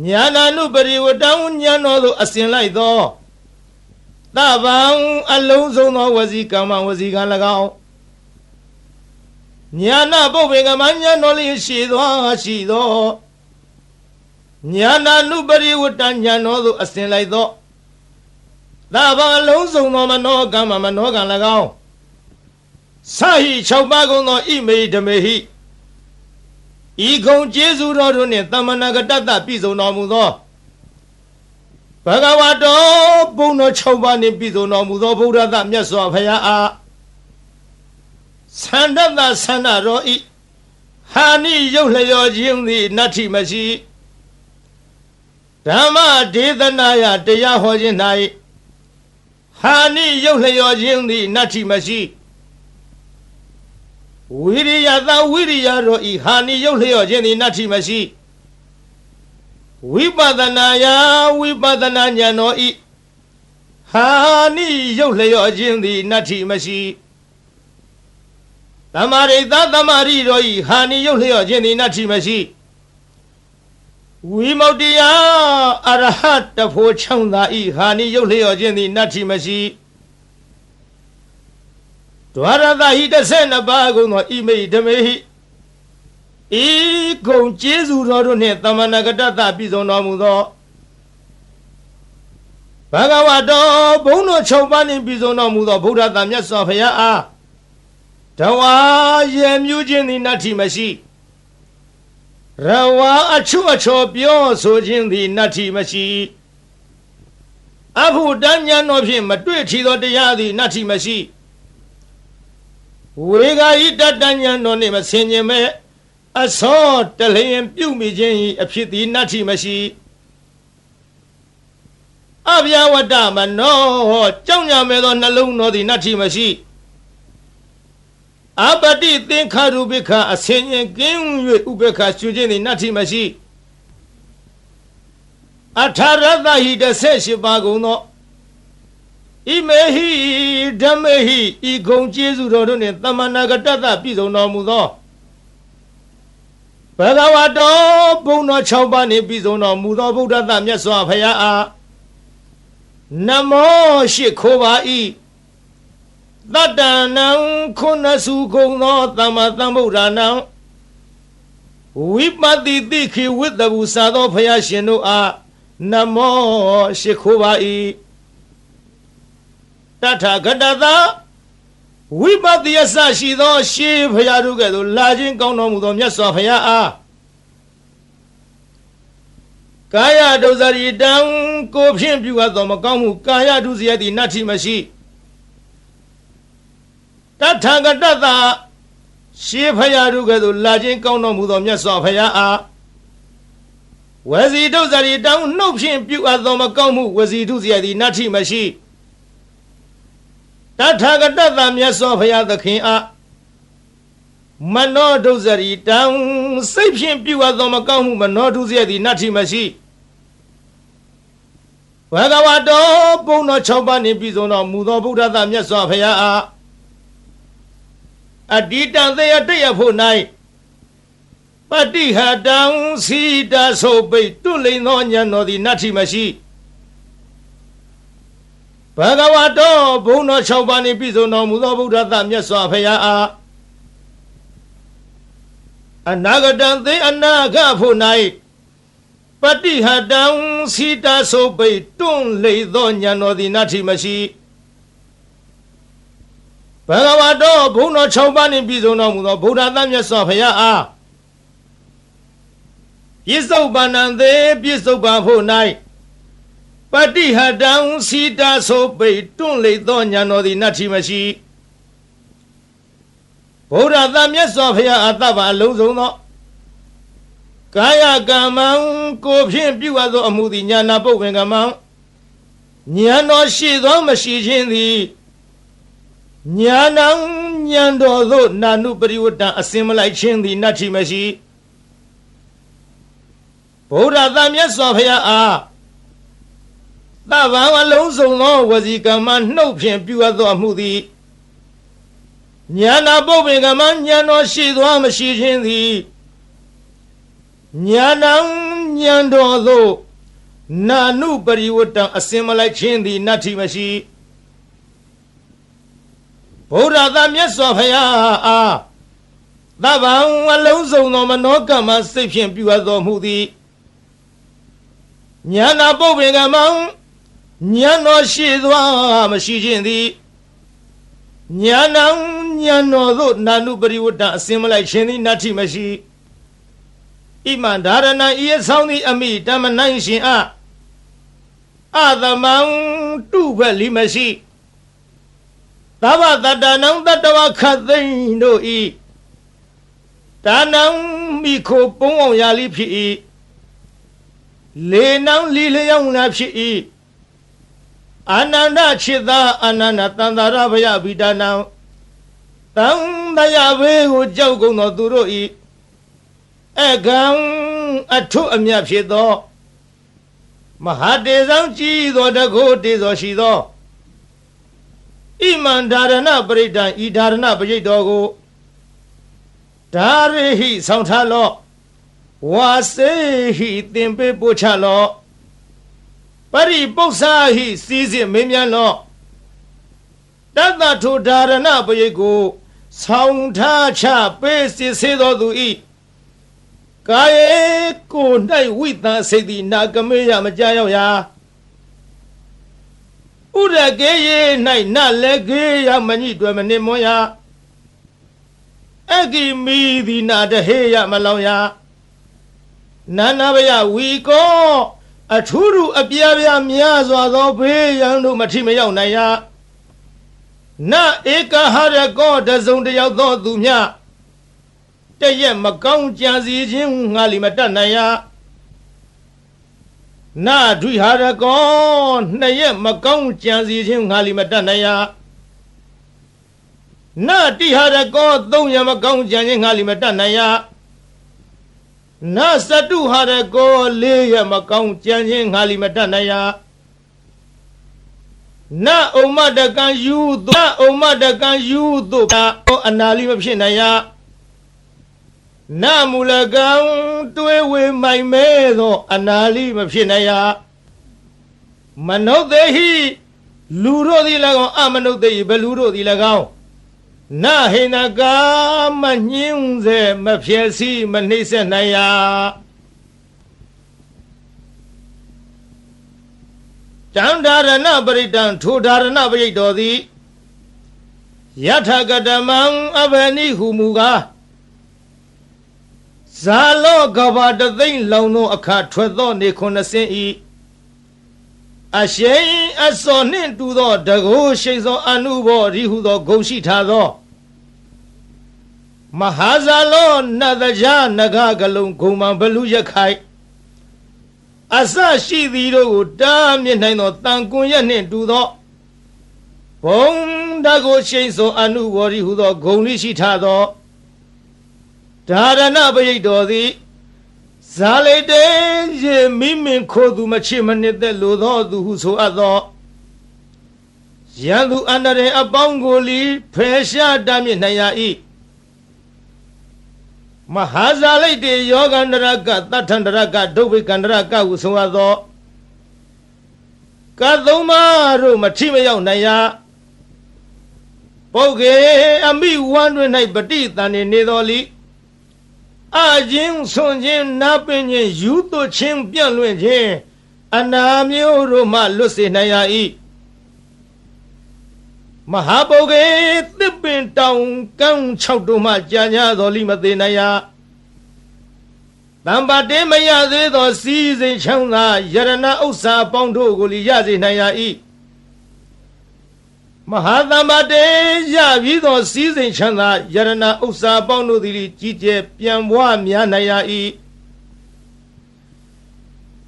ညာနာနုပရိဝတ္တညာတော်သို့အစဉ်လိုက်သောသဗ္ဗံအလုံးစုံသောဝစီကမ္မဝစီကံ၎င်းညာနာပုပ္ပင်ကမညာတော်လျင်ရှိသောရှိသောညာနာနုပရိဝတ္တညာတော်သို့အစဉ်လိုက်သောသဗ္ဗံအလုံးစုံသောမနောကမ္မမနောကံ၎င်းစာဟိ6ပါးကုန်သောဣမေဓမေဟိဤကုံကျေးဇူးတော်တို့နှင့်သမ္မာနာဂတတပြည့်စုံတော်မူသောဘဂဝါတော်ဘုံတော်6ပါးနှင့်ပြည့်စုံတော်မူသောဗုဒ္ဓသမြတ်စွာဘုရားအားသန္တတသန္တတော်ဤဟာနိရုပ်လျောခြင်းသည်နတ္ထိမရှိဓမ္မဒေသနာယတရားဟောခြင်း၌ဟာနိရုပ်လျောခြင်းသည်နတ္ထိမရှိဝိရိယသာဝိရိယတော်ဤဟာနိရုပ်လျောခြင်းသည်နတ္ထိမရှိ ဝိပဿနာယဝိပဿနာဉာဏ်တော်ဤဟာနိရုပ်လျော့ခြင်းသည်နတ္ထိမရှိသမာရိသသမာရိတော်ဤဟာနိရုပ်လျော့ခြင်းသည်နတ္ထိမရှိဝိမု ക്തി ယအရဟတဖို့ချောင်းသာဤဟာနိရုပ်လျော့ခြင်းသည်နတ္ထိမရှိဒွါရသဟိ12ပါးကုန်သောဣမိဓမေဟိဤကုံကျေးဇူးတော်တို့နှင့်သမဏဂတတပြည်စုံတော်မူသောဘဂဝတောဘုန်းတော်6ပါးနှင့်ပြည်စုံတော်မူသောဗုဒ္ဓသာမြတ်စွာဘုရားအားတဝါရေမြူးခြင်းသည်နတ္ထိမရှိရဝါအချွတ်အချော်ပြောဆိုခြင်းသည်နတ္ထိမရှိအဘုဒ္ဓဉာဏ်တော်ဖြင့်မတွေ့ထီသောတရားသည်နတ္ထိမရှိဝေဂာဟိတတဉာဏ်တော်နှင့်မဆင်ခြင်မဲ့အစောတလျင်ပြုမိခြင်း၏အဖြစ်သည်နတ္ထိမရှိအဗျာဝတ္တမနောကြောင့်ညမဲ့သောနှလုံးတော်သည်နတ္ထိမရှိအပတိသင်္ခါရုပိခအဆင်ញင်ကင်း၍ဥပေက္ခရှုခြင်းသည်နတ္ထိမရှိအထာရတဟိ18ပါးကုန်သောဣမေဟိဓမ္မေဟိဤဂုံကျေးဇူးတော်တို့နှင့်သမဏဂတတပြည်စုံတော်မူသောဘဂဝတောဘုန်းတော်6ပါးနှင့်ပြည်စုံတော်မူသောဗုဒ္ဓသာမြတ်စွာဘုရားအားနမောရှိခိုးပါ၏တတ္တနံခုနစုကုံသောသမ္မာသမ္ဗုဒ္ဓနာဝိပတိတိခိဝိတ္တဘူစာသောဘုရားရှင်တို့အားနမောရှိခိုးပါ၏တထာဂတသာဝိပဿယစရှိသောရှေးဘုရားတို့ကဲ့သို့လာခြင်းကောင်းတော်မူသောမြတ်စွာဘုရားအားကာယဒုစရိတံကိုဖြင့်ပြုအပ်သောမကောင်းမှုကာယဒုစရိုက်သည်နတ္ထိမရှိတထာဂတသာရှေးဘုရားတို့ကဲ့သို့လာခြင်းကောင်းတော်မူသောမြတ်စွာဘုရားအားဝစီဒုစရိတံနှုတ်ဖြင့်ပြုအပ်သောမကောင်းမှုဝစီဒုစရိုက်သည်နတ္ထိမရှိတထာဂတသာမြတ်စွာဘုရားသခင်အားမနောဒုစရိတံစိတ်ဖြင့်ပြုအပ်သောမကောင်းမှုမနောဒုစရိုက်သည်နတ္ထိမရှိဘဂဝတောဘုန်းတော်6ပါးနှင့်ပြည်စုံတော်မူသောဗုဒ္ဓသာမြတ်စွာဘုရားအားအတ္တိတံသေယတယဖို့၌ပฏิဟတံစီတာဆိုပိတ်တွလိန်သောဉာဏ်တော်သည်နတ္ထိမရှိဘဂဝတောဘုန်းတော်6ပါးနှင့်ပြည်စုံတော်မူသောဗုဒ္ဓသာမြတ်စွာဘုရားအားအနာဂတံသေအနာဂဖို့၌ပฏิဟတံစီတာဆိုပိတ်တွလိန်သောဉာဏ်တော်သည်နတ္ထိမရှိဘဂဝတောဘုန်းတော်6ပါးနှင့်ပြည်စုံတော်မူသောဗုဒ္ဓသာမြတ်စွာဘုရားအားပြစ္ဆုတ်ပန္နံသေပြစ္ဆုတ်ပန်ဖို့၌ပฏิဟတံစီတာဆိုပိတ်တွန့်လိတ်သောဉာဏ်တော်သည်နတ္ထိမရှိဗုဒ္ဓသာမြတ်စွာဘုရားအတ္တပါအလုံးစုံသောကာယကမ္မံကိုဖြင့်ပြုအပ်သောအမှုသည်ဉာဏပုပ္ပင်ကမ္မံဉာဏ်တော်ရှိသောမရှိခြင်းသည်ဉာဏံဉာဏ်တော်သို့နာနုပရိဝတ္တအစင်မလိုက်ခြင်းသည်နတ္ထိမရှိဗုဒ္ဓသာမြတ်စွာဘုရားအားသဗ္ဗံအလုံးစုံသောဝစီကမ္မနှုတ်ဖြင့်ပြုအပ်သောအမှုသည်ဉာဏပုပ္ပင်ကမ္မဉာဏ်တော်ရှိသောမရှိခြင်းသည်ဉာဏံဉာဏ်တော်သို့နာနုပရိဝတ္တအစင်မလိုက်ခြင်းသည်နတ္ထိမရှိဗုဒ္ဓသာမြတ်စွာဘုရားအားသဗ္ဗံအလုံးစုံသောမနောကမ္မစိတ်ဖြင့်ပြုအပ်သောမှုသည်ဉာဏပုပ္ပင်ကမ္မဉာဏ်တော်ရှိသောမရှိခြင်းသည်ဉာဏံဉာဏ်တော်သို့နာနုပရိဝတ္တအစင်မလိုက်ခြင်းသည်နတ္ထိမရှိဣမံဒါရဏံဤအဆောင်သည်အမိတမနိုင်ရှင်အသမံတုဖက်လီမရှိသဗ္ဗတတ္တနံတတ္တဝခတ်သိမ့်တို့ဤဒါနံမိခိုပုံအောင်ရာလိဖြစ်၏လေနံလီလျောင်းနာဖြစ်၏အာနန္ဒချစ်သာအာနန္ဒတန္တာရဘယဗိဒါနံတံတယဘေကိုကြောက်ကုန်သောသူတို့ဤအကံအထုအမြတ်ဖြစ်သော မဟာတေဆောင်ကြည်သောတကုတေသောရှိသောဣမံဓာရဏပရိဒံဤဓာရဏပရိတ်တော်ကိုဓာရိဟိဆောင်ထားလော့ဝါစေဟိသင်ပေးပို့ချလော့ပရိပု္ပ္ပာဟိစီစစ်မင်းမြန်းလော့တတ္တထိုဓာရဏပရိတ်ကိုဆောင်ထားချပေးစစ်စေတော်သူဤကာယေကို၌ဝိသစိတ်သည်နာကမေယမကြရောက်ရာဥရကေယေ၌နလည်းကေယမညိတွယ်မနှင့်မွန်ရာအဂိမီသည်နာတဟေယမလောင်ရာနာနာဘယဝီကောအထူးထူအပြားပြားများစွာသောဘေးရန်တို့မထိမရောက်နိုင်ရာနဧကဟရကောတစုံတယောက်သောသူမြတရက်မကောင်းကြံစီခြင်းငါလီမတတ်နိုင်ရာနဒွိဟာရကောနှစ်ရက်မကောင်းကြံစီခြင်းငါလီမတတ်နိုင်ရာနတိဟာရကောသုံးရက်မကောင်းကြံခြင်းငါလီမတတ်နိုင်ရာနစတုဟာရကောလေးရက်မကောင်းကြံခြင်းငါလီမတတ်နိုင်ရာနဥမ္မတကံယူသောဥမ္မတကံယူသောအနာလီမဖြစ်နိုင်ရာနမူလကံတွေးဝေမိုင်မဲသောအနာလီမဖြစ်နိုင်ရာမနုဿေဟိလူတို့သည်၎င်းအမနုဿေဟိဘလူတို့သည်၎င်းနဟိနကာမညင်းစေမဖြစ်စီမနှိမ့်ဆက်နိုင်ရာတံဓာရဏပရိတံထိုဓာရဏပရိတ်တော်သည်ယထကတမံအဘနိဟုမူကားဇာလောကဘာတသိမ့်လောင်သောအခါထွက်သောနေ90ဤအရှိန်အစောနှင့်တူသောတကိုးရှိန်သောအနုဘောရိဟုသောဂုဏ်ရှိထားသောမဟာဇာလောနတ်တရားနဂကလုံးဂုံမံဘလူရခိုင်အစရှိသည်တို့ကိုတားမြစ်နိုင်သောတန်ကွန်ရက်နှင့်တူသောဘုံတကိုးရှိန်သောအနုဘောရိဟုသောဂုဏ်ရှိထားသောဓာရဏပရိတ်တော်သည်ဇာလိတေရေမိမင်ခိုသူမချစ်မနစ်သက်လိုသောသူဟုဆိုအပ်သောရန်သူအန္တရာယ်အပေါင်းကိုလီဖယ်ရှားတမ်းမြစ်နိုင်ရ၏မဟာဇာလိတေယောဂန္တရကသတ္ထန္တရကဒုဗ္ဗေကန္တရကဟုဆိုအပ်သောကသုံးပါးတို့မထိမရောက်နိုင်ရပုဂ္ဂေအမိဝမ်းတွင်၌ပဋိသန္ဓေနေတော်လီအချင်းဆွန်ခြင်းနာပင်ခြင်းယူသွခြင်းပြန့်လွင့်ခြင်းအနာမျိုးတို့မှလွတ်စေနိုင်ရ၏မဟာပုဂ္ဂေသစ်ပင်တောင်ကန်း၆တို့မှကြာညာတော်လိမသေးနိုင်ရတမ္ပါတေမရသေးသောစီးစိမ်ချမ်းသာယရဏဥစ္စာပေါင်းတို့ကိုလီရစေနိုင်ရ၏မဟာသမ္ပါတေရပြီးသောစီးစိမ်ချမ်းသာယရဏဥစ္စာပေါင်းတို့သည်ကြီးကျယ်ပြန်ပွားများနိုင်ရ၏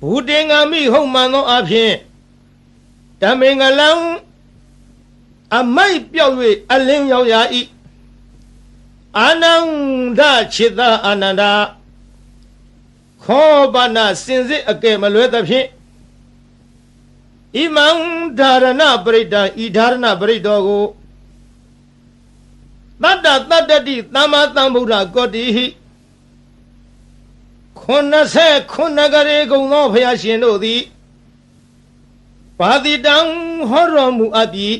ဘူတေငါမိဟုတ်မှန်သောအဖြစ်ဓမ္မေငလံအမိုက်ပြောက်၍အလင်းရောက်ရ၏အာနန္ဒခြေသာအာနန္ဒာခောပနာစင်စစ်အကဲမလွဲသဖြင့်ဣမံဓာရဏပရိတံဤဓာရဏပရိတော်ကိုတတ္တတတ္တတိသမ္မာသမ္ဗုဒ္ဓကောတိဟိ89ကရေကုံသောဘုရားရှင်တို့သည်ပါတိတံဟောတော်မူအပ်ပြီး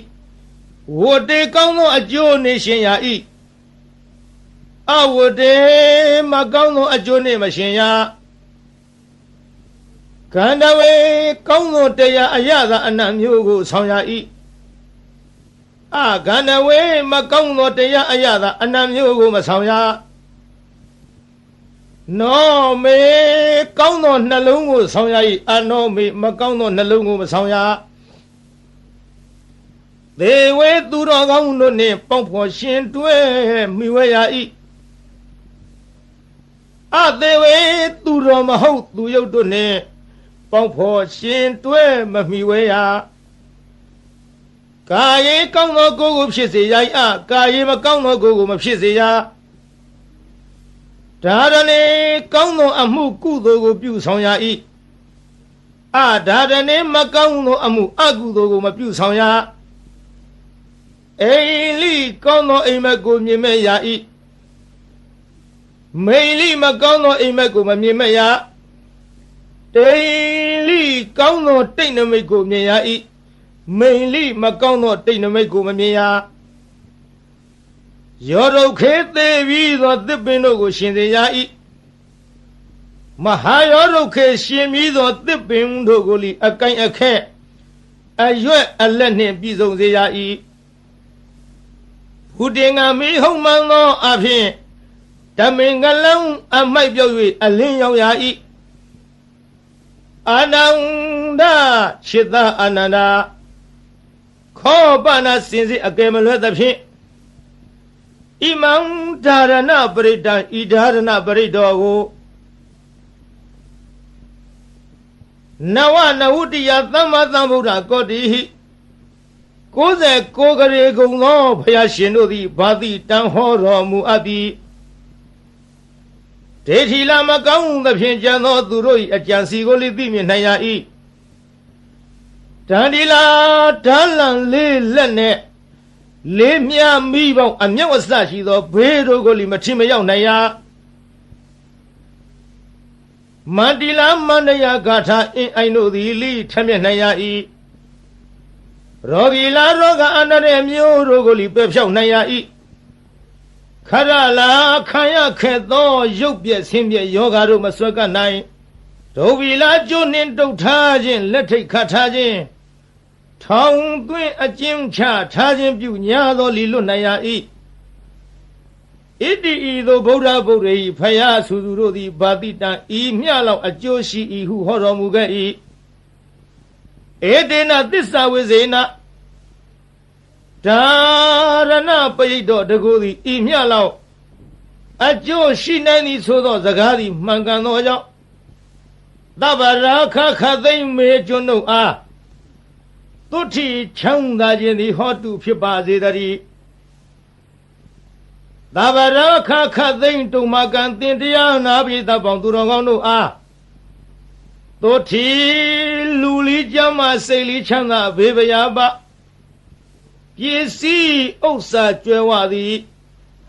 ဝတ္တေကောင်းသောအကျိုးနေရှင်ရာ၏အဝတ္တေမကောင်းသောအကျိုးနေမရှင်ရာကန္တဝေကောင်းသောတရားအရသာအနတ်မျိုးကိုဆောင်ရ၏ကန္တဝေမကောင်းသောတရားအရသာအနတ်မျိုးကိုမဆောင်ရနောမေကောင်းသောနှလုံးကိုဆောင်ရ၏အနောမေမကောင်းသောနှလုံးကိုမဆောင်ရသေဝေသူတော်ကောင်းတို့နှင့်ပေါင်းဖော်ရှင်တွဲမိဝဲရ၏အသေးဝေသူတော်မဟုတ်သူယုတ်တို့နှင့်ပေါင်းဖော်ရှင်တွဲမမိဝဲရကာယေကောင်းသောကိုယ်ကိုဖြစ်စေရ၏ကာယေမကောင်းသောကိုယ်ကိုမဖြစ်စေရဒါရဏေကောင်းသောအမှုကုသိုလ်ကိုပြုဆောင်ရ၏ ဒါတည်းမကောင်းသောအမှုအကုသိုလ်ကိုမပြုဆောင်ရအိလိကောင်းသောအိမ်မက်ကိုမြင်မဲ့ရ၏မိလိမကောင်းသောအိမ်မက်ကိုမမြင်မဲ့ရတိလိကောင်းသောတိတ်နမိတ်ကိုမြင်ရ၏မိလိမကောင်းသောတိတ်နမိတ်ကိုမမြင်ရယောဒုခေသေးပြီးသောသစ်ပင်တို့ကိုရှင်စေရ၏မဟာယောဒုခေရှင်ပြီးသောသစ်ပင်တို့ကိုလီအကိုင်အခက်အရွက်အလက်နှင့်ပြည့်စုံစေရ၏ဘုတင်ငါမိဟုံမှန်သောအဖြစ်ဓမင်္ဂလံအမိုက်ပြောက်၍အလင်းရောက်ရ၏အာနန္ဒခြေသာအာနန္ဒခောပနာစင်စစ်အကယ်မလွဲသဖြင့်ဣမံဓာရဏပရိတံဤဓာရဏပရိတောကိုနဝနဝုတ္တိယသမ္မာသမ္ဗုဒ္ဓကောတိဟိ69ကရေကုံသောဘုရားရှင်တို့သည်ဘာတိတန်ဟောတော်မူအပ်သည်ဒေထီလာမကောင်းသဖြင့်ကြံသောသူတို့၏အကြံစီကိုလည်းသိမြင်နိုင်ရ၏တန်ဒီလာဓာလံလေးလက်နဲ့လေးမြမိပေါင်းအမြောက်အစရှိသောဘေးတို့ကိုလည်းမထင်မရောက်နိုင်ရမန္တိလာမန္တရာဂါထာအင်းအိုင်တို့သည်လိထမျက်နိုင်ရ၏ရောဂီလာရောဂအန္တရာယ်မျိုးတို့ကိုလည်းပယ်ဖြောက်နိုင်ရ၏ခရလာခံရခဲ့သောရုပ်ပြက်ဆင်းပြက်ယောဂါတို့မဆွဲကနိုင်ဒုဗီလာကျိုးနှင့်တုတ်ထားခြင်းလက်ထိတ်ခတ်ထားခြင်းထောင်သွင်းအကျဉ်းချထားခြင်းပြုညာသောလီလွတ်နိုင်ရ၏ဣတိဤသို့ဗုဒ္ဓဗုဒ္ဓ၏ဖယားဆိုသူတို့သည်ဘာတိတံဤမျှလောက်အကျိုးရှိ၏ဟုဟောတော်မူခဲ့၏ဧတေနသစ္စာဝိဇေနဓာရဏပရိတောတကူသည်ဤမျှလောက်အကျိုးရှိနိုင်သည်ဆိုသောစကားသည်မှန်ကန်သောကြောင့်သဗ္ဗရာခခသိမ့်မေကျွန်းတို့အားသုတိချမ်းသာခြင်းသည်ဟောတုဖြစ်ပါစေတည်းသဗ္ဗရာခခသိမ့်တုံမကံတင်တရားနာပိသပေါင်းသူတော်ကောင်းတို့အားသုတိလူလီကျမ်းမစိတ်လီချမ်းသာဘေဘယာပပစ္စည်းဥစ္စာကျွဲဝသည်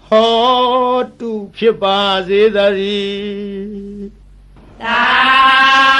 ဟောတုဖြစ်ပါစေတည်းသာ